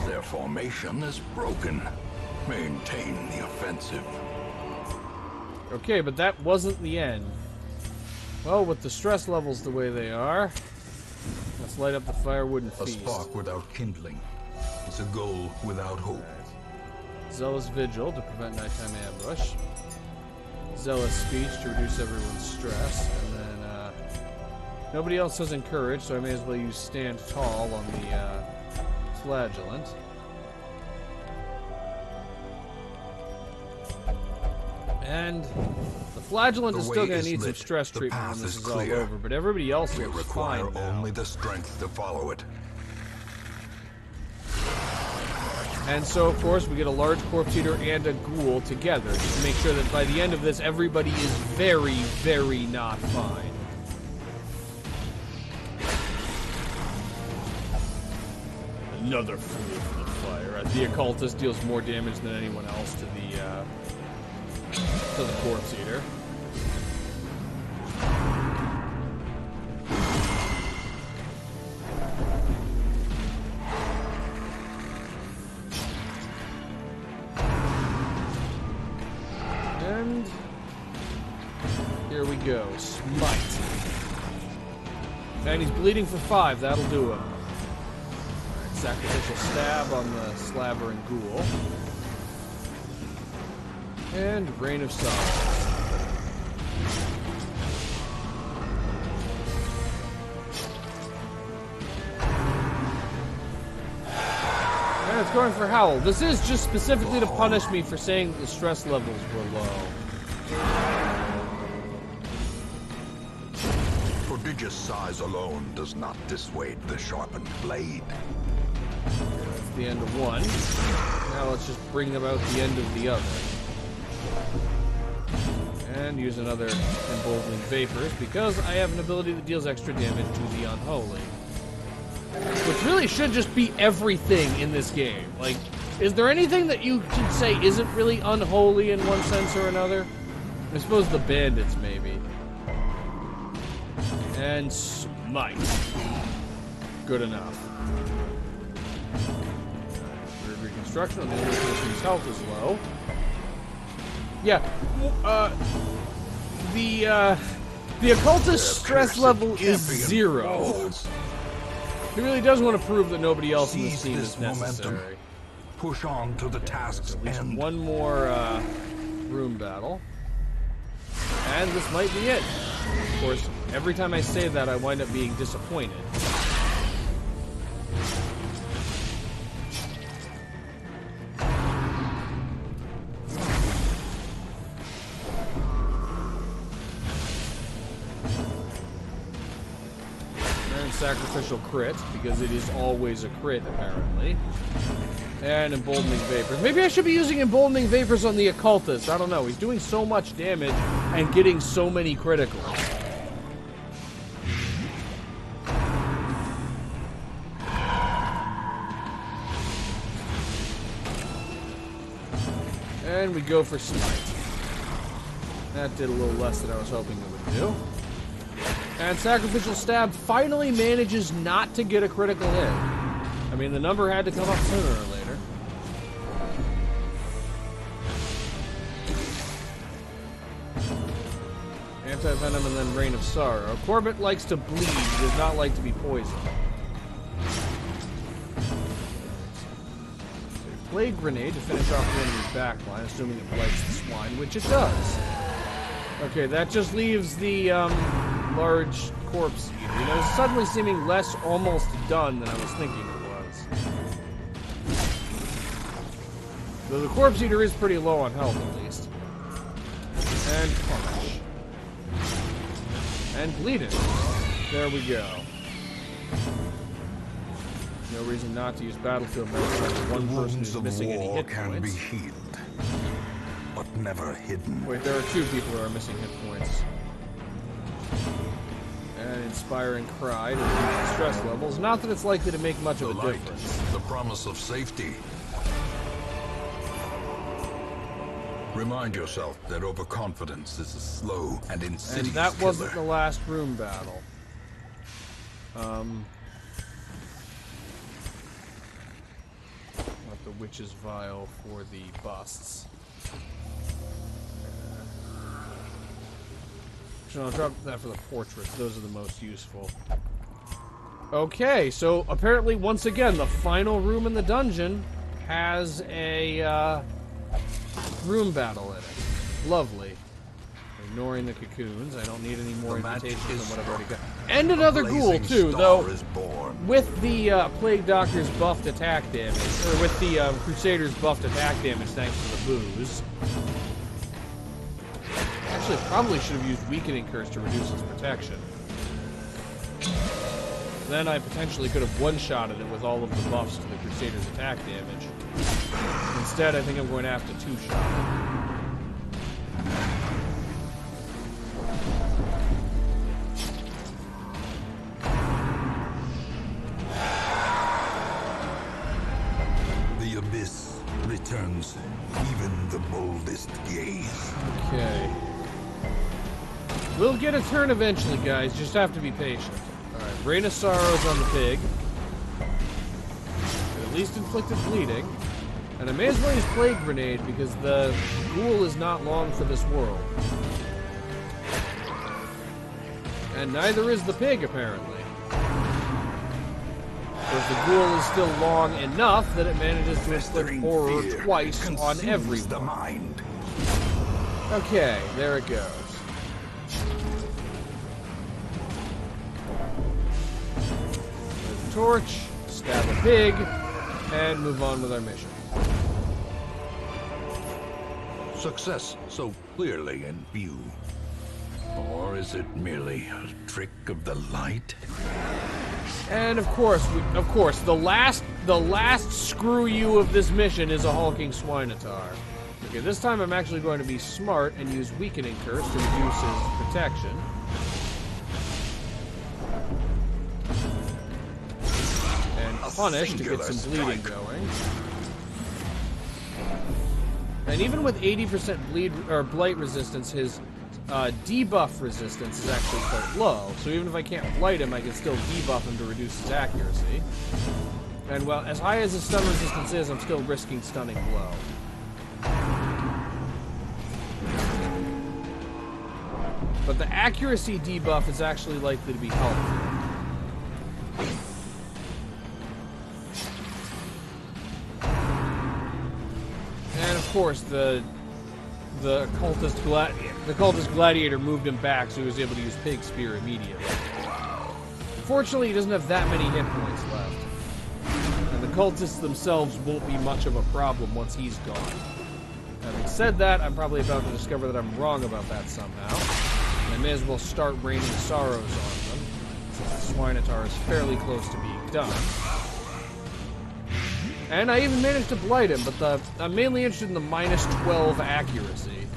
C: Their formation is broken. Maintain the offensive.
B: Okay, but that wasn't the end. Well, with the stress levels the way they are, let's light up the firewood and
C: A
B: feast.
C: spark without kindling is a goal without hope.
B: Zealous Vigil to prevent nighttime ambush. Zealous Speech to reduce everyone's stress. And then, nobody else has Encourage, so I may as well use Stand Tall on the Flagellant. And the flagellant is still going to need some
C: lit.
B: stress
C: The
B: treatment when
C: path
B: this
C: is
B: is all
C: clear.
B: over, but everybody else
C: We
B: looks
C: require
B: fine now.
C: only the strength to follow it.
B: And so, of course, we get a large corpse eater and a ghoul together, just to make sure that by the end of this, everybody is very, very not fine. Another fool for the fire. The occultist deals more damage than anyone else to the corpse eater. And here we go. Smite. And he's bleeding for 5. That'll do him. Alright, sacrificial stab on the slavering ghoul. And Rain of Sorrow. And it's going for Howl. This is just specifically to punish me for saying that the stress levels were low.
C: Prodigious size alone does not dissuade the sharpened blade.
B: That's the end of one. Now let's just bring about the end of the other. And use another Emboldening Vapors, because I have an ability that deals extra damage to the Unholy. Which really should just be everything in this game. Like, is there anything that you could say isn't really unholy in one sense or another? I suppose the bandits, maybe. And Smite. Good enough. Weird Reconstruction on the only person whose health is low. Yeah, the occultist stress level is 0. He really does want to prove that nobody else in this team is necessary.
C: Momentum. Push on to the task's
B: At least
C: end.
B: one more room battle. And this might be it. Of course, every time I say that, I wind up being disappointed. Sacrificial crit, because it is always a crit, apparently. And Emboldening Vapors. Maybe I should be using Emboldening Vapors on the Occultist. I don't know. He's doing so much damage and getting so many criticals. And we go for Smite. That did a little less than I was hoping it would do. And Sacrificial Stab finally manages not to get a critical hit. I mean, the number had to come up sooner or later. Anti-Venom and then Rain of Sorrow. Corbett likes to bleed. He does not like to be poisoned. Plague Grenade to finish off the enemy's backline, assuming it blights the swine, which it does. Okay, that just leaves the, large corpse eater. You know, it's suddenly seeming less almost done than I was thinking it was. Though the corpse eater is pretty low on health, at least. And punish. And bleeding. There we go. No reason not to use battlefield medicine for one person who's missing any hit
C: can be
B: points.
C: healed, but never hidden.
B: Wait, there are 2 people who are missing hit points. And Inspiring Cry to reduce the stress levels. Not that it's likely to make much of a difference.
C: The promise of safety. Remind yourself that overconfidence is a slow and insidious
B: And that wasn't the
C: killer.
B: last room battle. Left the Witch's Vial for the busts. I'll drop that for the portraits. Those are the most useful. Okay, so apparently, once again, the final room in the dungeon has a room battle in it. Lovely. Ignoring the cocoons. I don't need any more invitations than what I've already got. And another ghoul, too, though. With the Plague Doctor's buffed attack damage, or with the Crusader's buffed attack damage thanks to the booze. actually probably should have used Weakening Curse to reduce its protection. Then I potentially could have one-shotted it with all of the buffs to the Crusader's attack damage. Instead, I think I'm going to have to two-shot it.
C: The abyss returns even the boldest gaze.
B: Okay. We'll get a turn eventually, guys. Just have to be patient. Alright, Rain of Sorrows on the pig. At least inflicted bleeding. And I may as well use Plague Grenade because the ghoul is not long for this world. And neither is the pig, apparently. Because the ghoul is still long enough that it manages to inflict horror twice on everyone.
C: The mind.
B: Okay, there it goes. There's a torch, stab a pig, and move on with our mission.
C: Success so clearly in view. Or is it merely a trick of the light?
B: And of course, the last screw you of this mission is a hulking Swinotar. Okay, this time I'm actually going to be smart and use Weakening Curse to reduce his protection. And Punish to get some bleeding going. And even with 80% bleed or blight resistance, his debuff resistance is actually quite low. So even if I can't blight him, I can still debuff him to reduce his accuracy. And well, as high as his stun resistance is, I'm still risking stunning blow. But the accuracy debuff is actually likely to be helpful. And of course, the cultist gladiator moved him back, so he was able to use Pig Spear immediately. Fortunately, he doesn't have that many hit points left, and the cultists themselves won't be much of a problem once he's gone. Having said that, I'm probably about to discover that I'm wrong about that somehow. And I may as well start raining sorrows on them, since the Swinotar is fairly close to being done. And I even managed to blight him, but I'm mainly interested in the minus 12 accuracy.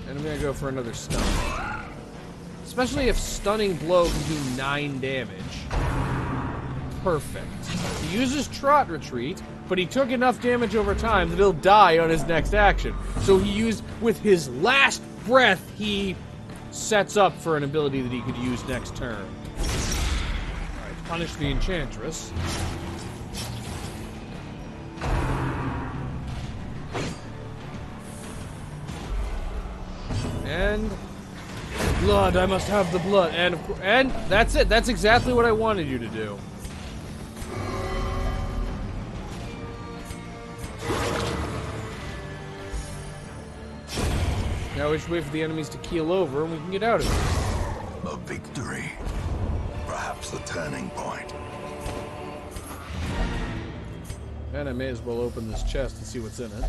B: And I'm gonna go for another stun. Especially if Stunning Blow can do 9 damage. Perfect. He uses Trot Retreat, but he took enough damage over time that he'll die on his next action. So he used, with his last breath, he sets up for an ability that he could use next turn. Punish the Enchantress. And blood, I must have the blood. And that's it. That's exactly what I wanted you to do. Now we should wait for the enemies to keel over and we can get out of here.
C: A victory. Perhaps the turning point.
B: And I may as well open this chest and see what's in it.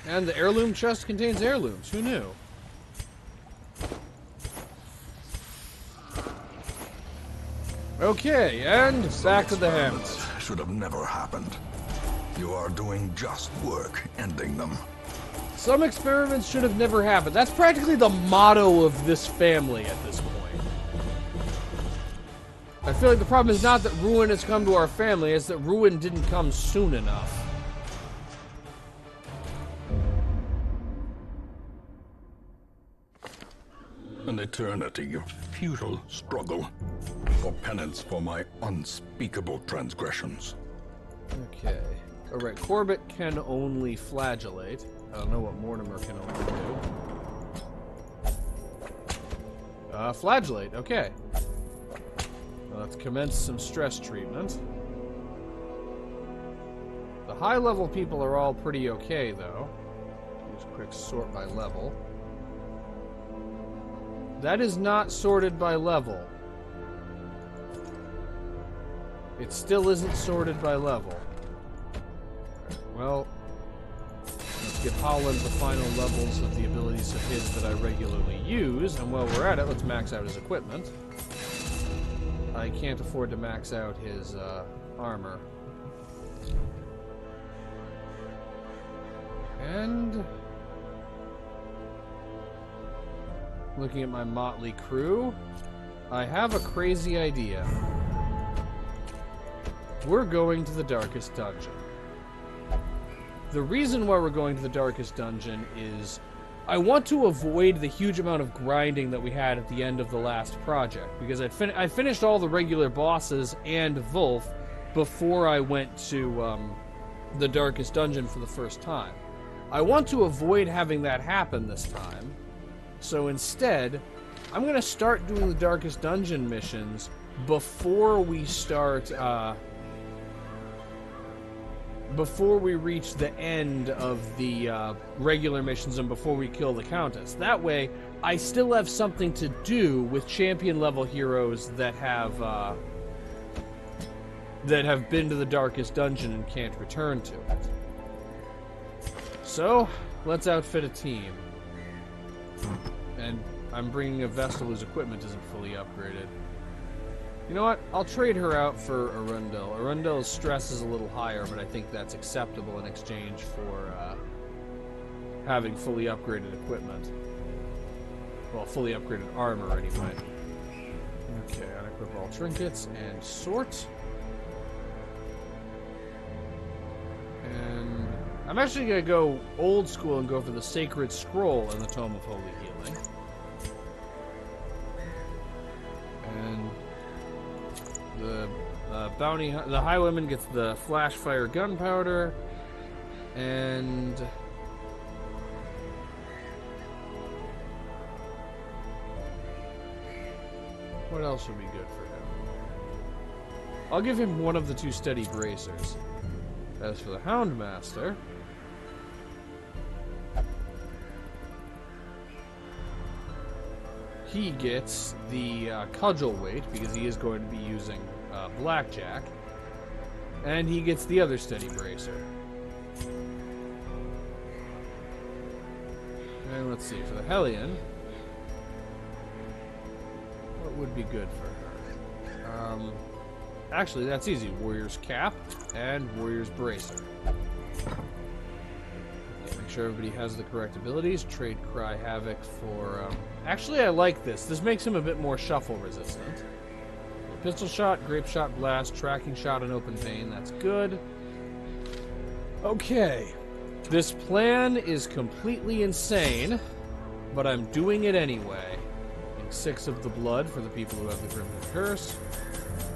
B: And the heirloom chest contains heirlooms. Who knew? Okay, and back to the Hamlet.
C: Should have never happened. You are doing just work ending them.
B: Some experiments should have never happened. That's practically the motto of this family at this point. I feel like the problem is not that ruin has come to our family, it's that ruin didn't come soon enough.
C: An eternity of futile struggle for penance for my unspeakable transgressions.
B: Okay. Alright, Corbett can only flagellate. I don't know what Mortimer can only do. Flagellate, okay. Well, let's commence some stress treatment. The high-level people are all pretty okay, though. Use a quick sort by level. That is not sorted by level. It still isn't sorted by level. Well, let's get Holland the final levels of the abilities of his that I regularly use, and while we're at it, let's max out his equipment. I can't afford to max out his armor. And looking at my motley crew, I have a crazy idea. We're going to the Darkest Dungeon. The reason why we're going to the Darkest Dungeon is I want to avoid the huge amount of grinding that we had at the end of the last project, because I finished all the regular bosses and Wolf before I went to the Darkest Dungeon for the first time. I want to avoid having that happen this time, so instead, I'm going to start doing the Darkest Dungeon missions before we start, before we reach the end of the regular missions and before we kill the Countess. That way, I still have something to do with champion-level heroes that have been to the Darkest Dungeon and can't return to it. So, let's outfit a team. And I'm bringing a Vestal whose equipment isn't fully upgraded. You know what? I'll trade her out for Arundel. Arundel's stress is a little higher, but I think that's acceptable in exchange for having fully upgraded equipment. Well, fully upgraded armor, anyway. Okay, unequip all trinkets and sort. And I'm actually going to go old school and go for the Sacred Scroll and the Tome of Holy Healing. And the Highwayman gets the Flash Fire Gunpowder, and what else would be good for him? I'll give him one of the 2 steady bracers. As for the Houndmaster, he gets the Cudgel Weight, because he is going to be using Blackjack. And he gets the other steady bracer. And let's see, for the Hellion, what would be good for her? Actually, that's easy. Warrior's Cap and Warrior's Bracer. Make sure everybody has the correct abilities. Trade Cry Havoc for... Actually, I like this. This makes him a bit more shuffle resistant. Pistol Shot, Grape Shot, Blast, Tracking Shot, and Open Vein. That's good. Okay. This plan is completely insane, but I'm doing it anyway. Getting 6 of the blood for the people who have the Crimson Curse.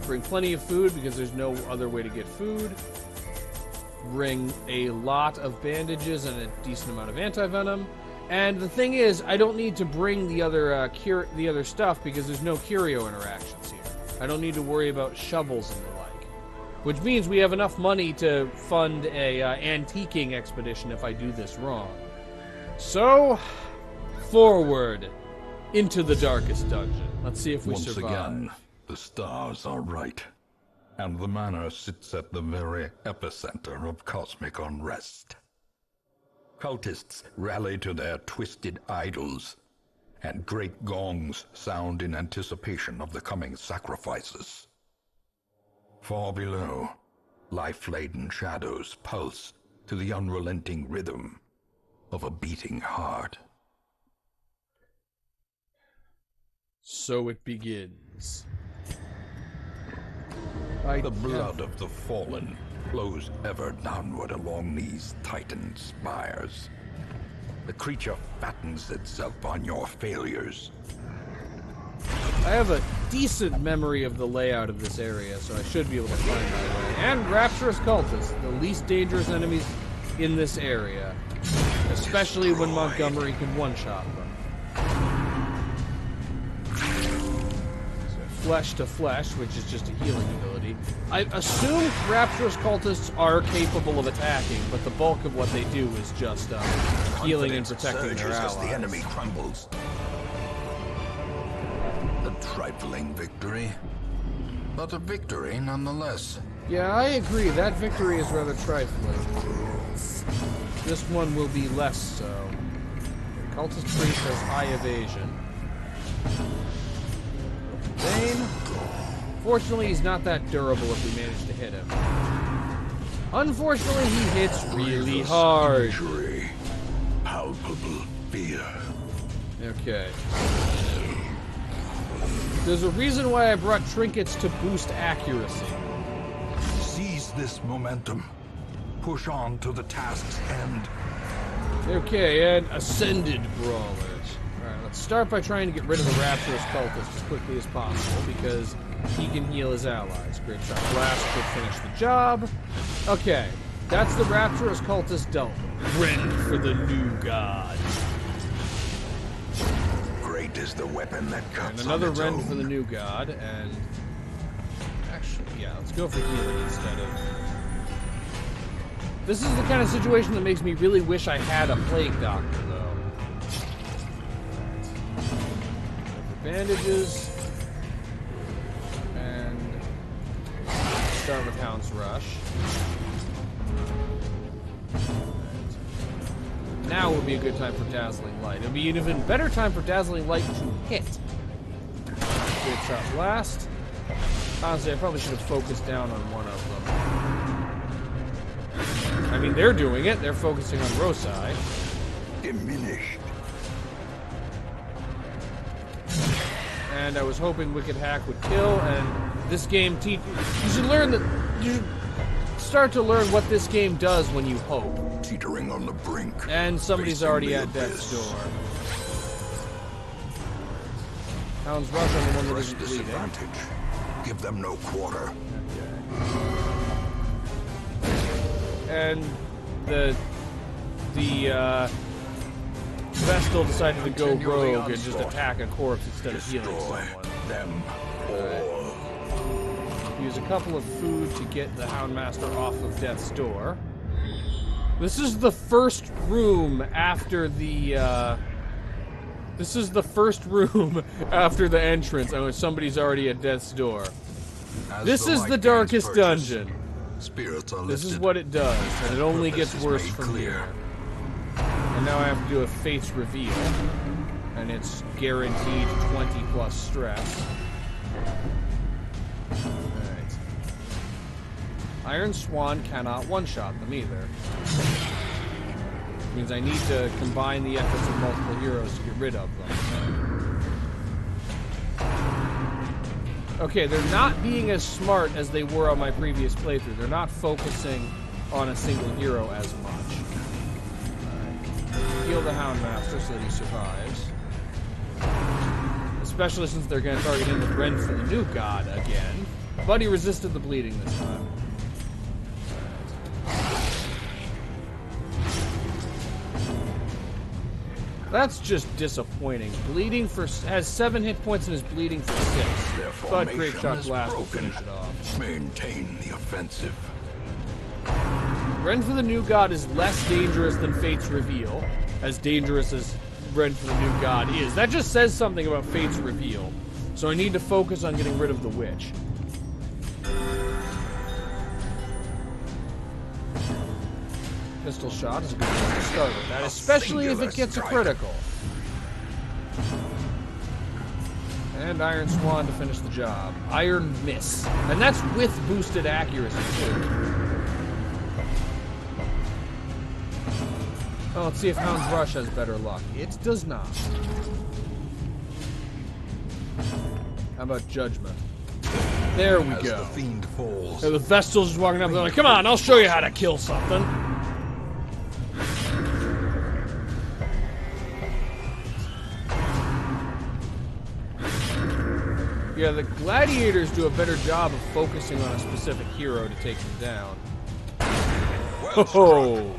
B: Bring plenty of food because there's no other way to get food. Bring a lot of bandages and a decent amount of anti-venom. And the thing is, I don't need to bring the other stuff because there's no curio interactions here. I don't need to worry about shovels and the like. Which means we have enough money to fund a antiquing expedition if I do this wrong. So, forward into the Darkest Dungeon. Let's see if we survive.
C: Once again, the stars are right. And the manor sits at the very epicenter of cosmic unrest. Cultists rally to their twisted idols, and great gongs sound in anticipation of the coming sacrifices. Far below, life-laden shadows pulse to the unrelenting rhythm of a beating heart.
B: So it begins.
C: The blood of the fallen flows ever downward along these titan spires. The creature fattens itself on your failures.
B: I have a decent memory of the layout of this area, so I should be able to find my way. And Rapturous Cultists, the least dangerous enemies in this area. Especially when Montgomery can one-shot them. Flesh to Flesh, which is just a healing ability. I assume Rapturous Cultists are capable of attacking, but the bulk of what they do is just healing and protecting their allies.
C: As the enemy crumbles. A trifling victory, but a victory nonetheless.
B: Yeah, I agree. That victory is rather trifling. This one will be less so. Cultist Priest has high evasion. Bane. Fortunately, he's not that durable if we manage to hit him. Unfortunately, he hits really hard.
A: Injury. Palpable fear.
B: Okay. There's a reason why I brought trinkets to boost accuracy.
C: Seize this momentum. Push on to the task's end.
B: Okay, and Ascended Brawlers. Alright, let's start by trying to get rid of the Rapturous Cultist as quickly as possible, because he can heal his allies. Great Shot Blast could finish the job. Okay, that's the Rapturous Cultist dealt with. Rend for the New God.
A: Great is the weapon that cuts
B: And another
A: on its
B: Rend
A: own.
B: for the New God, and... Actually, yeah, let's go for healing instead of... This is the kind of situation that makes me really wish I had a Plague Doctor, though. Bandages. And... start with Hound's Rush. Now would be a good time for Dazzling Light. It would be an even better time for Dazzling Light to hit. Great Shot Blast. Honestly, I probably should have focused down on one of them. I mean, they're doing it. They're focusing on Rosai.
A: Diminished.
B: And I was hoping Wicked Hack would kill, and this game you should learn that... You should start to learn what this game does when you hope.
A: Teetering on the brink.
B: And somebody's
A: facing
B: already
A: the
B: at death's
A: abyss.
B: door. Hound's Rush on the one that
A: Press
B: isn't bleeding.
A: disadvantage. Give them no quarter.
B: And the Vestal decided to go
A: Continue the
B: rogue and just
A: onslaught.
B: attack a corpse instead of healing
A: Destroy
B: someone.
A: them all.
B: Use a couple of food to get the Houndmaster off of death's door. This is the first room after the after the entrance. Oh, somebody's already at death's door.
A: As
B: This is
A: light
B: the
A: gains
B: darkest
A: purchase,
B: dungeon.
A: Spirits are
B: This is
A: lifted,
B: what it does, and it only
A: purpose
B: gets
A: is
B: worse
A: made
B: from
A: clear.
B: here. And now I have to do a Fate's Reveal, and it's guaranteed 20 plus stress. Alright. Iron Swan cannot one-shot them either. Means I need to combine the efforts of multiple heroes to get rid of them. Okay, they're not being as smart as they were on my previous playthrough. They're not focusing on a single hero as much. Alright. Heal the Houndmaster so that he survives. Especially since they're going to target him with Rend for the New God again. But he resisted the bleeding this time. That's just disappointing. Bleeding has 7 hit points and is bleeding for 6.
A: Their
B: But Great
A: formation
B: Shot
A: is
B: Blast will
A: broken.
B: finish it off.
A: Maintain the offensive.
B: Rend for the New God is less dangerous than Fate's Reveal, as dangerous as Rend for the New God is. That just says something about Fate's Reveal. So I need to focus on getting rid of the Witch. Pistol Shot is a good one to start with that, especially if it gets a critical. And Iron Swan to finish the job. Iron Miss. And that's with boosted accuracy, too. Oh, let's see if Hound's Rush has better luck. It does not. How about Judgment? There we
A: As
B: go.
A: the fiend falls,
B: And the Vestal's just walking up and they're like, come on, I'll show you how to kill something. Yeah, the gladiators do a better job of focusing on a specific hero to take them down.
A: well
B: Oh!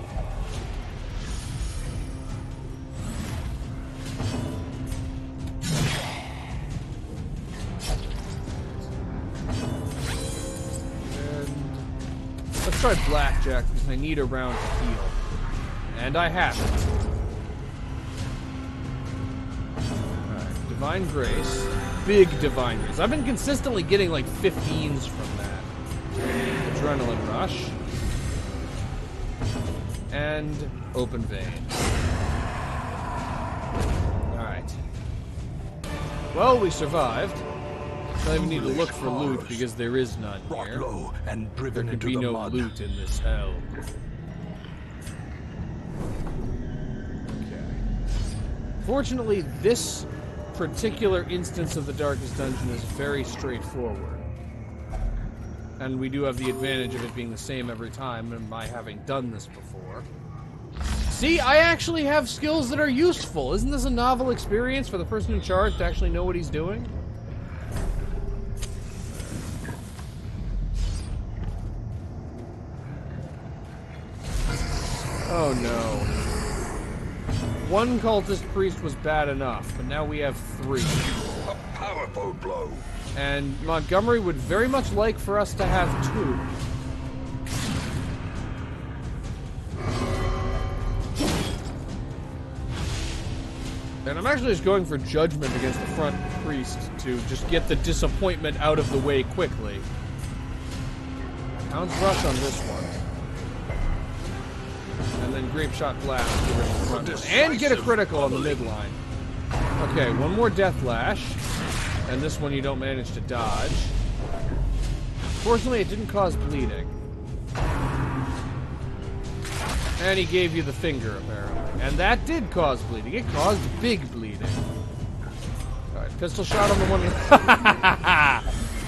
B: And let's try Blackjack because I need a round to heal. And I have it. Alright, Divine Grace. Big Divine Grace. I've been consistently getting like 15s from that. Adrenaline Rush. And open vein. Alright. Well, we survived. Don't even need to look for loot because there is none
A: Brought
B: here.
A: low and
B: There
A: driven
B: could
A: into
B: be
A: the
B: no
A: mud.
B: loot in this hell. Okay. Fortunately, this particular instance of the Darkest Dungeon is very straightforward. And we do have the advantage of it being the same every time, and my having done this before. See, I actually have skills that are useful. Isn't this a novel experience for the person in charge to actually know what he's doing? Oh no. One cultist priest was bad enough, but now we have 3.
A: A powerful blow.
B: And Montgomery would very much like for us to have 2. And I'm actually just going for judgment against the front priest to just get the disappointment out of the way quickly. Hound's Rush on this one. And then Grape Shot Blast to get rid of the front one. And get a critical on the midline. Okay, one more Death Lash. And this one you don't manage to dodge. Fortunately, it didn't cause bleeding. And he gave you the finger, apparently. And that did cause bleeding. It caused big bleeding. Alright, pistol shot on the one...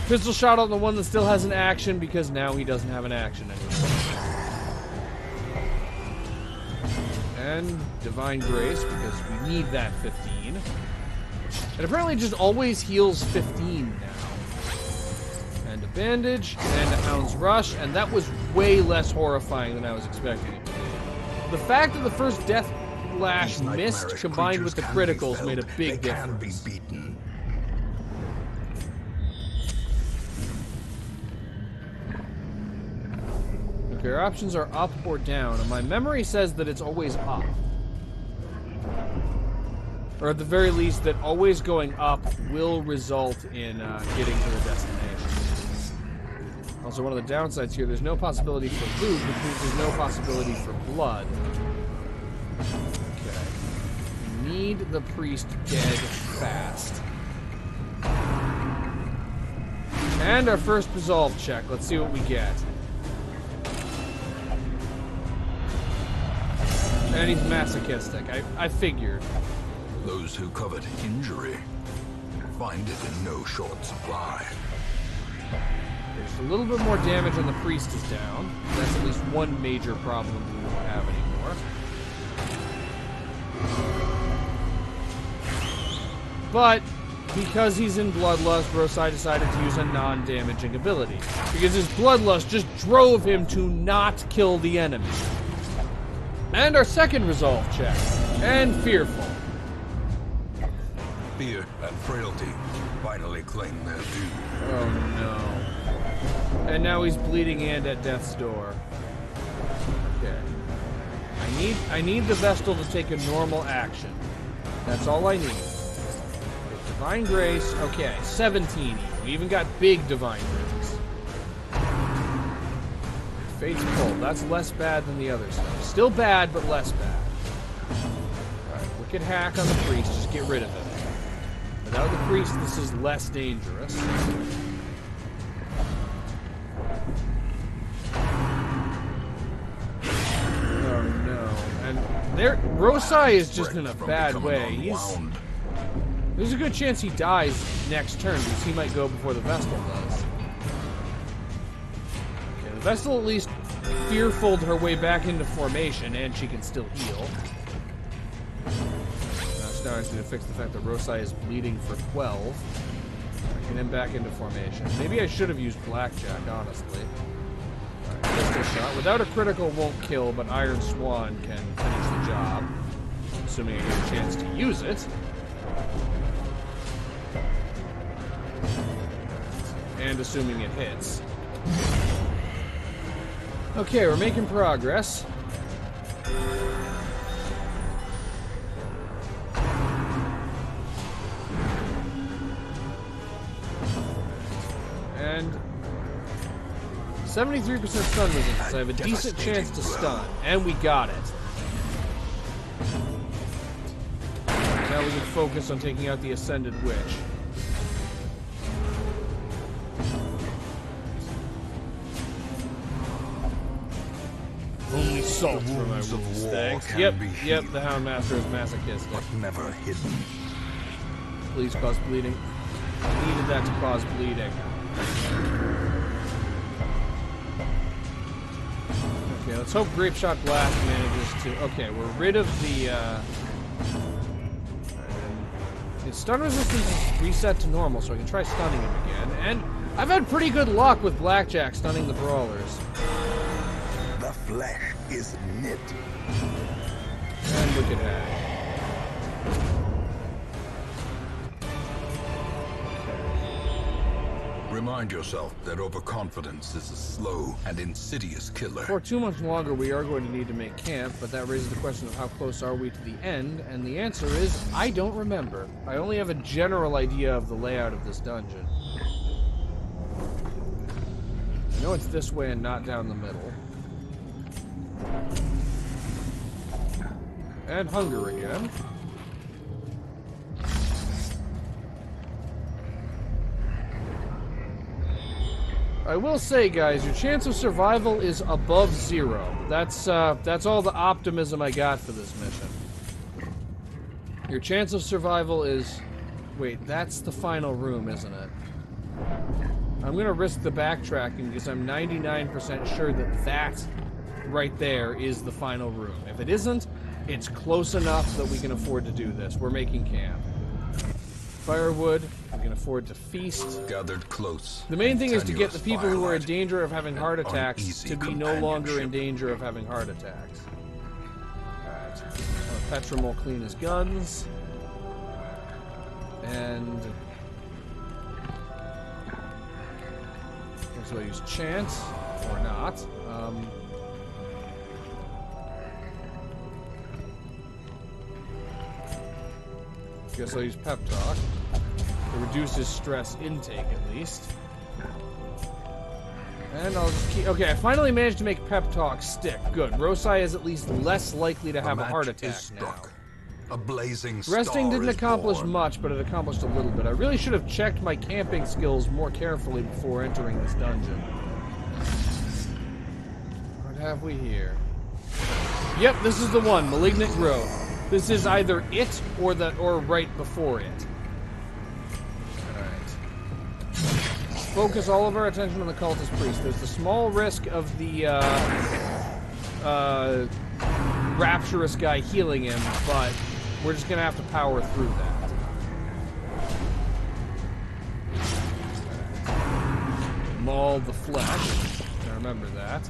B: Pistol shot on the one that still has an action, because now he doesn't have an action anymore. And Divine Grace, because we need that 15. And apparently it just always heals 15 now. And a bandage, and a Hound's Rush, and that was way less horrifying than I was expecting it to be. The fact that the first Death Lash
A: These
B: missed
A: nightmarish
B: combined with the
A: creatures can be
B: criticals made a
A: felled.
B: big
A: They can
B: difference.
A: be beaten.
B: Okay, our options are up or down, and my memory says that it's always up. Or at the very least, that always going up will result in getting to the destination. Also, one of the downsides here, there's no possibility for loot, which means there's no possibility for blood. Okay. We need the priest dead fast. And our first resolve check. Let's see what we get. And he's masochistic. I figured.
A: Those who covet injury find it in no short supply.
B: There's a little bit more damage on the priest is down. That's at least one major problem we won't have anymore. But because he's in Bloodlust, Rosai decided to use a non-damaging ability. Because his Bloodlust just drove him to not kill the enemy. And our second resolve check. And fearful.
A: Fear and frailty finally claim their due.
B: Oh no. And now he's bleeding and at death's door. Okay. I need the Vestal to take a normal action. That's all I need. Divine Grace. Okay, 17 even. We even got big Divine Grace. Fate's Pull. That's less bad than the other stuff. Still bad, but less bad. Alright, Wicked Hack on the priest. Just get rid of it. Without the priest, this is less dangerous. Oh no. And there, Rosai is just in a bad way. There's a good chance he dies next turn, because he might go before the Vestal does. Okay, the Vestal at least fearfuled her way back into formation, and she can still heal. Now I just need to fix the fact that Rosai is bleeding for 12. Get him back into formation. Maybe I should have used Blackjack, honestly. Alright, pistol shot. Without a critical won't kill, but Iron Swan can finish the job. Assuming I get a chance to use it. And assuming it hits. Okay, we're making progress. And 73% stun resistance. I have a decent chance to stun. And we got it. Now we can focus on taking out the Ascended Witch. Only salt for my wounds, thanks. Yep, the Houndmaster is masochistic.
C: But never hidden.
B: Please cause bleeding. I needed that to cause bleeding. Okay, let's hope Grape Shot Blast manages to... Okay, we're rid of the... His stun resistance is reset to normal, so I can try stunning him again. And I've had pretty good luck with Blackjack stunning the Brawlers.
C: The flesh is knit.
B: And look at that.
A: Remind yourself that overconfidence is a slow and insidious killer.
B: For too much longer, we are going to need to make camp, but that raises the question of how close are we to the end, and the answer is, I don't remember. I only have a general idea of the layout of this dungeon. I know it's this way and not down the middle. And hunger again. I will say, guys, your chance of survival is above 0. That's all the optimism I got for this mission. Your chance of survival is... Wait, that's the final room, isn't it? I'm gonna risk the backtracking because I'm 99% sure that that right there is the final room. If it isn't, it's close enough that we can afford to do this. We're making camp. Firewood, we can afford to feast.
A: Gathered close.
B: The main thing is to get the people who are in danger of having heart attacks to be no longer in danger of having heart attacks. Alright. Petra will clean his guns. And... guess I'll use Chant, or not. Guess I'll use Pep Talk. To reduce his stress intake, at least. And I'll just keep... Okay, I finally managed to make Pep Talk stick. Good. Rosai is at least less likely to have a heart attack now.
A: A blazing
B: Resting didn't accomplish much, but it accomplished a little bit. I really should have checked my camping skills more carefully before entering this dungeon. What have we here? Yep, this is the one. Malignant Growth. This is either it or right before it. Focus all of our attention on the cultist priest. There's the small risk of the rapturous guy healing him, but we're just gonna have to power through that. Maul the flesh. I remember that.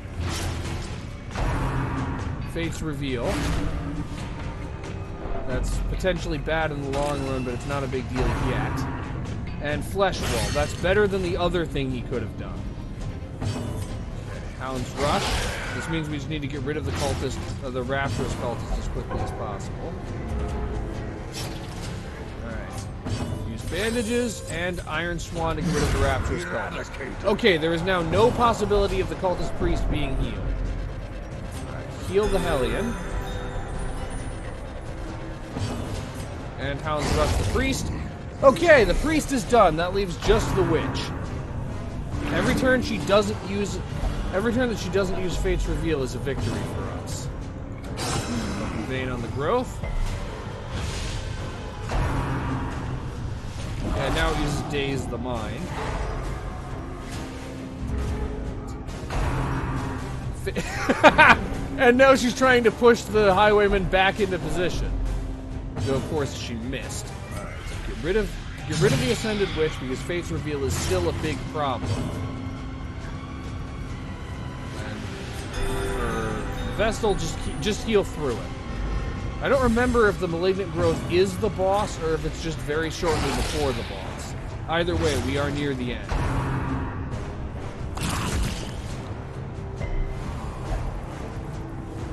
B: Fate's Reveal. That's potentially bad in the long run, but it's not a big deal yet. And Flesh Wall. That's better than the other thing he could have done. Okay, Hound's Rush. This means we just need to get rid of the cultist, the Rapturous cultist, as quickly as possible. Alright. Use bandages and Iron Swan to get rid of the Rapturous cultist. Okay, there is now no possibility of the cultist priest being healed. Alright, heal the Hellion. And Hound's Rush the priest. Okay, the priest is done. That leaves just the witch. Every turn that she doesn't use Fate's Reveal is a victory for us. Vein on the growth. And now it uses Daze the Mind. And now she's trying to push the Highwayman back into position. Though of course she missed. Get rid of the Ascended Witch because Fate's Reveal is still a big problem. And for Vestal, just heal through it. I don't remember if the Malignant Growth is the boss or if it's just very shortly before the boss. Either way, we are near the end.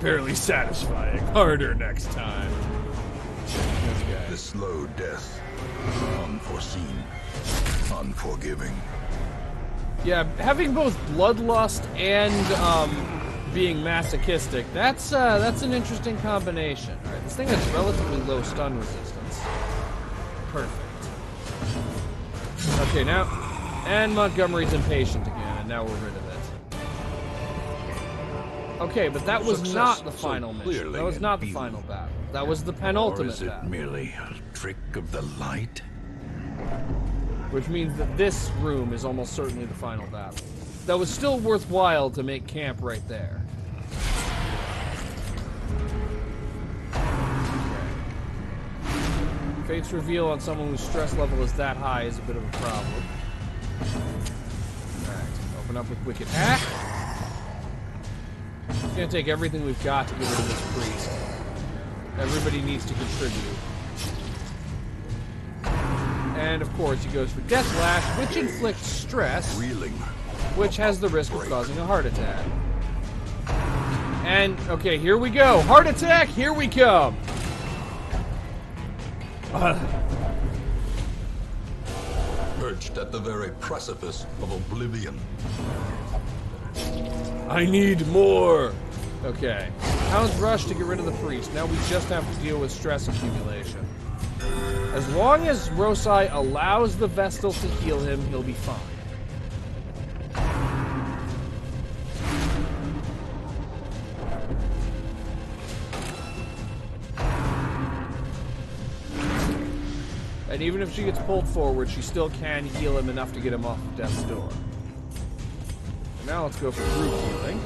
B: Fairly satisfying. Harder next time.
A: The slow death. Unforeseen. Unforgiving.
B: Yeah, having both bloodlust and being masochistic, that's an interesting combination. Alright, this thing has relatively low stun resistance. Perfect. Okay, now, and Montgomery's impatient again, and now we're rid of it. Okay, but that was not the final mission. That was not the final battle. That was the penultimate
C: Or is it
B: battle.
C: merely a trick of the light?
B: Which means that this room is almost certainly the final battle. That was still worthwhile to make camp right there. Fate's reveal on someone whose stress level is that high is a bit of a problem. Alright, open up with Wicked Hack. It's gonna take everything we've got to get rid of this priest. Everybody needs to contribute. And of course he goes for Death Lash, which inflicts stress, which has the risk of causing a heart attack. And, okay, here we go. Heart attack, here we come.
A: Perched at the very precipice of oblivion.
B: I need more. Okay. Hound's Rush to get rid of the priest. Now we just have to deal with stress accumulation. As long as Rosai allows the Vestal to heal him, he'll be fine. And even if she gets pulled forward, she still can heal him enough to get him off of death's door. Now let's go for group healing.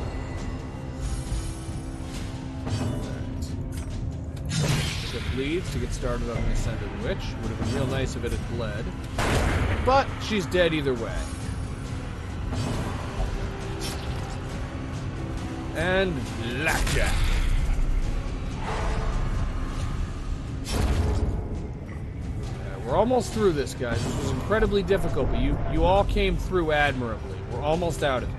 B: It bleeds to get started on the Ascended Witch. Would have been real nice if it had bled. But she's dead either way. And Blackjack. We're almost through this, guys. This was incredibly difficult, but you all came through admirably. We're almost out of here.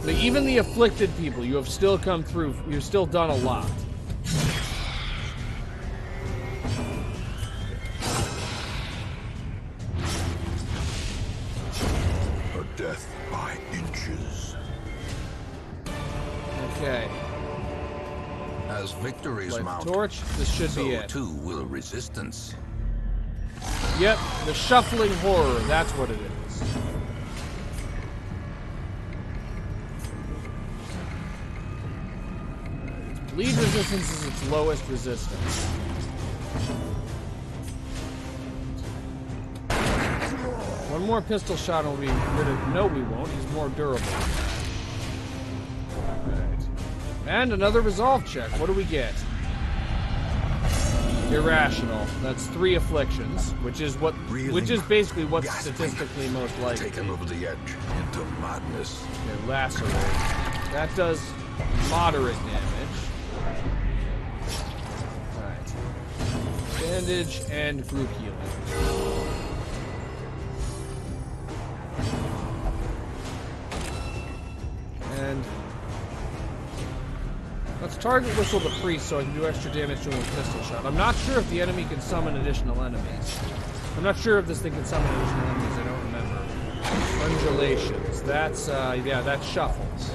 B: But even the afflicted people, you have still come through. You've still done a lot.
A: A death by inches.
B: Okay.
C: As victories
B: Light
C: mount,
B: the torch. This should
C: so
B: be it.
C: too will resistance.
B: Yep, the shuffling horror. That's what it is. Its bleed resistance is its lowest resistance. One more pistol shot and we'll be rid of... No, we won't. He's more durable. Alright. And another resolve check. What do we get? Irrational. That's 3 afflictions, which is basically what's statistically most likely.
A: Taken over the edge into madness.
B: Okay, lacerate. That does moderate damage. Alright. Bandage and group healing. And let's target whistle the priest so I can do extra damage to him with pistol shot. I'm not sure if the enemy can summon additional enemies. I'm not sure if this thing can summon additional enemies. I don't remember. Undulations. That's yeah, that's shuffles.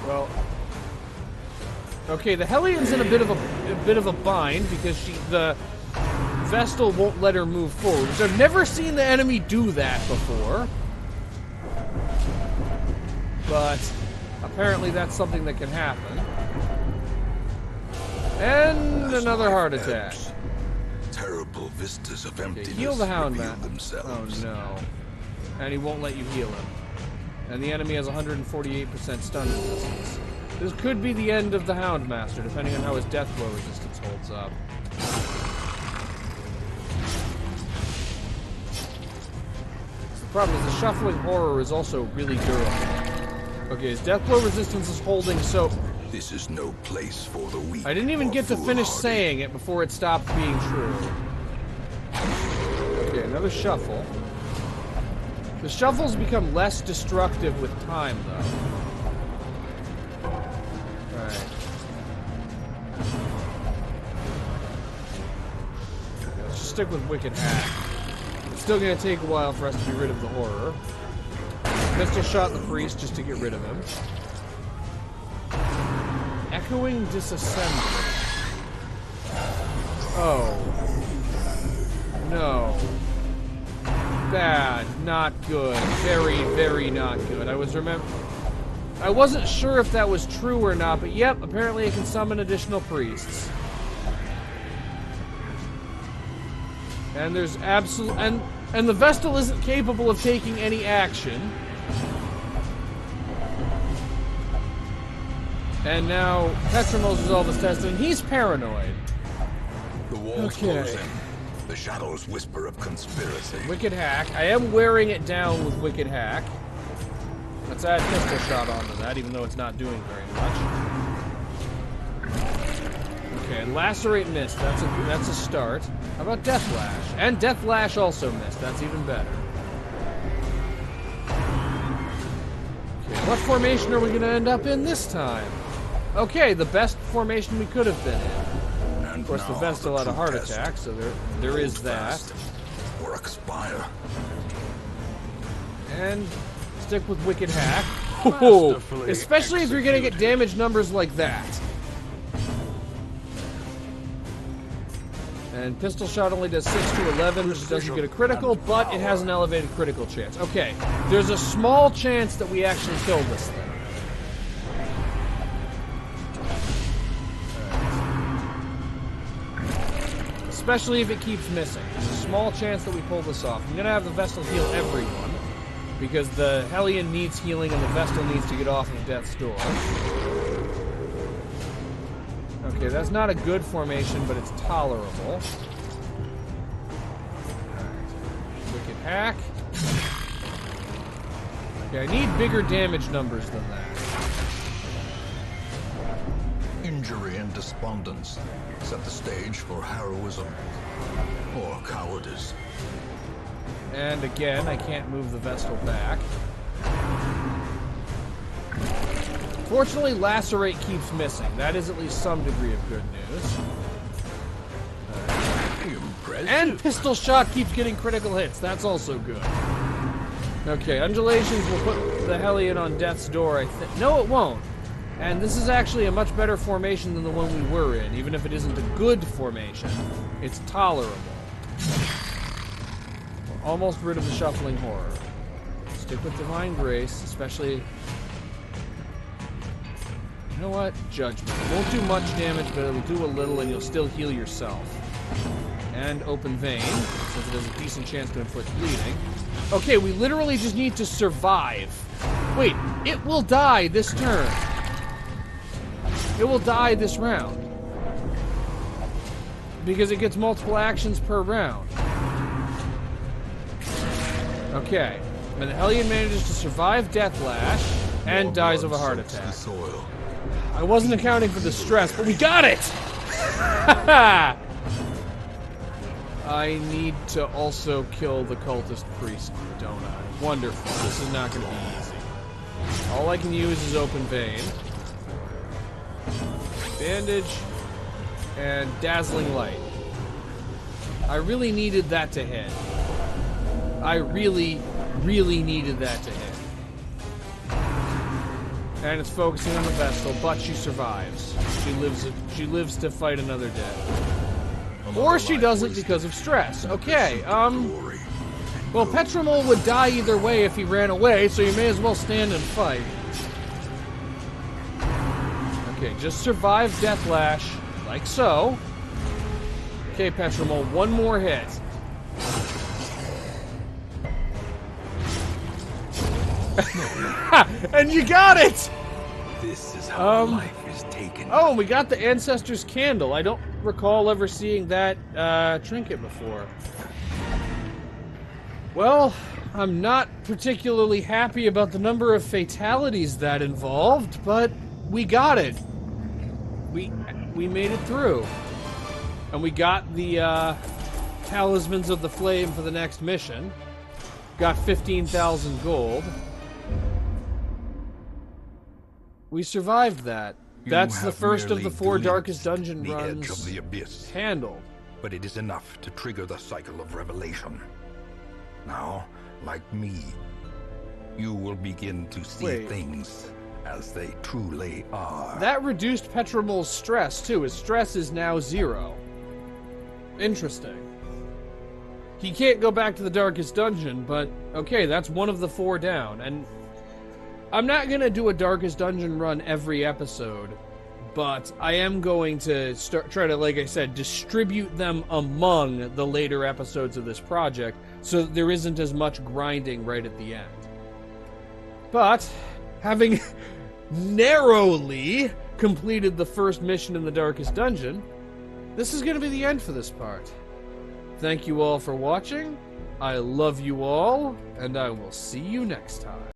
B: Well, okay. The Hellions in a bit of a bind because the Vestal won't let her move forward. Which I've never seen the enemy do that before. But apparently that's something that can happen. And another heart attack.
A: Terrible vistas of emptiness.
B: Okay, heal the Hound
A: reveal
B: man.
A: themselves.
B: Oh no. And he won't let you heal him. And the enemy has 148% stun resistance. This could be the end of the Houndmaster, depending on how his death blow resistance holds up. The problem is the Shuffling Horror is also really durable. Okay, his death blow resistance is holding, so...
A: This is no place for the weak.
B: I didn't even get to finish
A: foolhardy.
B: saying it before it stopped being true. Okay, another shuffle. The shuffles become less destructive with time, though. Alright. stick with Wicked Hack. It's still gonna take a while for us to be rid of the horror. Pistol shot the priest just to get rid of him. Echoing disassembly. Oh. No. Bad. Not good. Very, very not good. I wasn't sure if that was true or not, but yep, apparently I can summon additional priests. And there's and the Vestal isn't capable of taking any action. And now Petromol's resolve is tested, and he's paranoid.
A: The walls close in. The shadows whisper of conspiracy.
B: Wicked Hack. I am wearing it down with Wicked Hack. Let's add Pistol Shot onto that, even though it's not doing very much. Okay, and Lacerate missed. That's a start. How about Death Lash? And Death Lash also missed. That's even better. Okay, what formation are we going to end up in this time? Okay, the best formation we could have been in.
A: And
B: of course, the Vestal had a heart attack, so there is that.
A: Or expire.
B: And stick with Wicked Hack. Oh, especially if you're going to get damage numbers like that. And Pistol Shot only does 6 to 11, which doesn't get a critical, but it has an elevated critical chance. Okay, there's a small chance that we actually kill this thing. Especially if it keeps missing. There's a small chance that we pull this off. I'm going to have the Vestal heal everyone, because the Hellion needs healing and the Vestal needs to get off of Death's Door. Okay, that's not a good formation, but it's tolerable. Wicked Hack. Okay, I need bigger damage numbers than that.
A: Injury and despondence set the stage for heroism or cowardice.
B: And again, I can't move the Vestal back. Fortunately, Lacerate keeps missing. That is at least some degree of good news. And Pistol Shot keeps getting critical hits. That's also good. Okay, Undulations will put the Hellion on Death's Door, I think. No, it won't. And this is actually a much better formation than the one we were in, even if it isn't a good formation. It's tolerable. We're almost rid of the Shuffling Horror. Stick with Divine Grace, especially... You know what? Judgment. It won't do much damage, but it'll do a little, and you'll still heal yourself. And Open Vein, since it has a decent chance to inflict bleeding. Okay, we literally just need to survive. Wait, it will die this turn. It will die this round. Because it gets multiple actions per round. Okay. And the Hellion manages to survive Death Lash and dies of a heart attack. I wasn't accounting for the stress, but we got it! I need to also kill the Cultist Priest, don't I? Wonderful. This is not going to be easy. All I can use is Open Vein. Bandage. And Dazzling Light. I really needed that to hit. I really, really needed that to hit. And it's focusing on the Vestal, but she survives. She lives to fight another day. Or she doesn't because of stress. Okay, well, Petromol would die either way if he ran away, so you may as well stand and fight. Okay, just survive Death Lash, like so. Okay, Petromol, one more hit. And you got it!
A: This is how life is taken.
B: Oh, we got the Ancestor's Candle. I don't recall ever seeing that trinket before. Well, I'm not particularly happy about the number of fatalities that involved, but we got it. We made it through. And we got the Talismans of the Flame for the next mission. Got 15,000 gold. We survived that. That's the first of the 4 darkest dungeon runs handled.
C: but it is enough to trigger the cycle of revelation. Now, like me, you will begin to see
B: Wait.
C: things as they truly are.
B: That reduced Petramol's stress, too. His stress is now 0. Interesting. He can't go back to the Darkest Dungeon, but okay, that's one of the 4 down. And I'm not going to do a Darkest Dungeon run every episode, but I am going to try to, like I said, distribute them among the later episodes of this project so that there isn't as much grinding right at the end. But, having narrowly completed the first mission in the Darkest Dungeon, this is going to be the end for this part. Thank you all for watching. I love you all, and I will see you next time.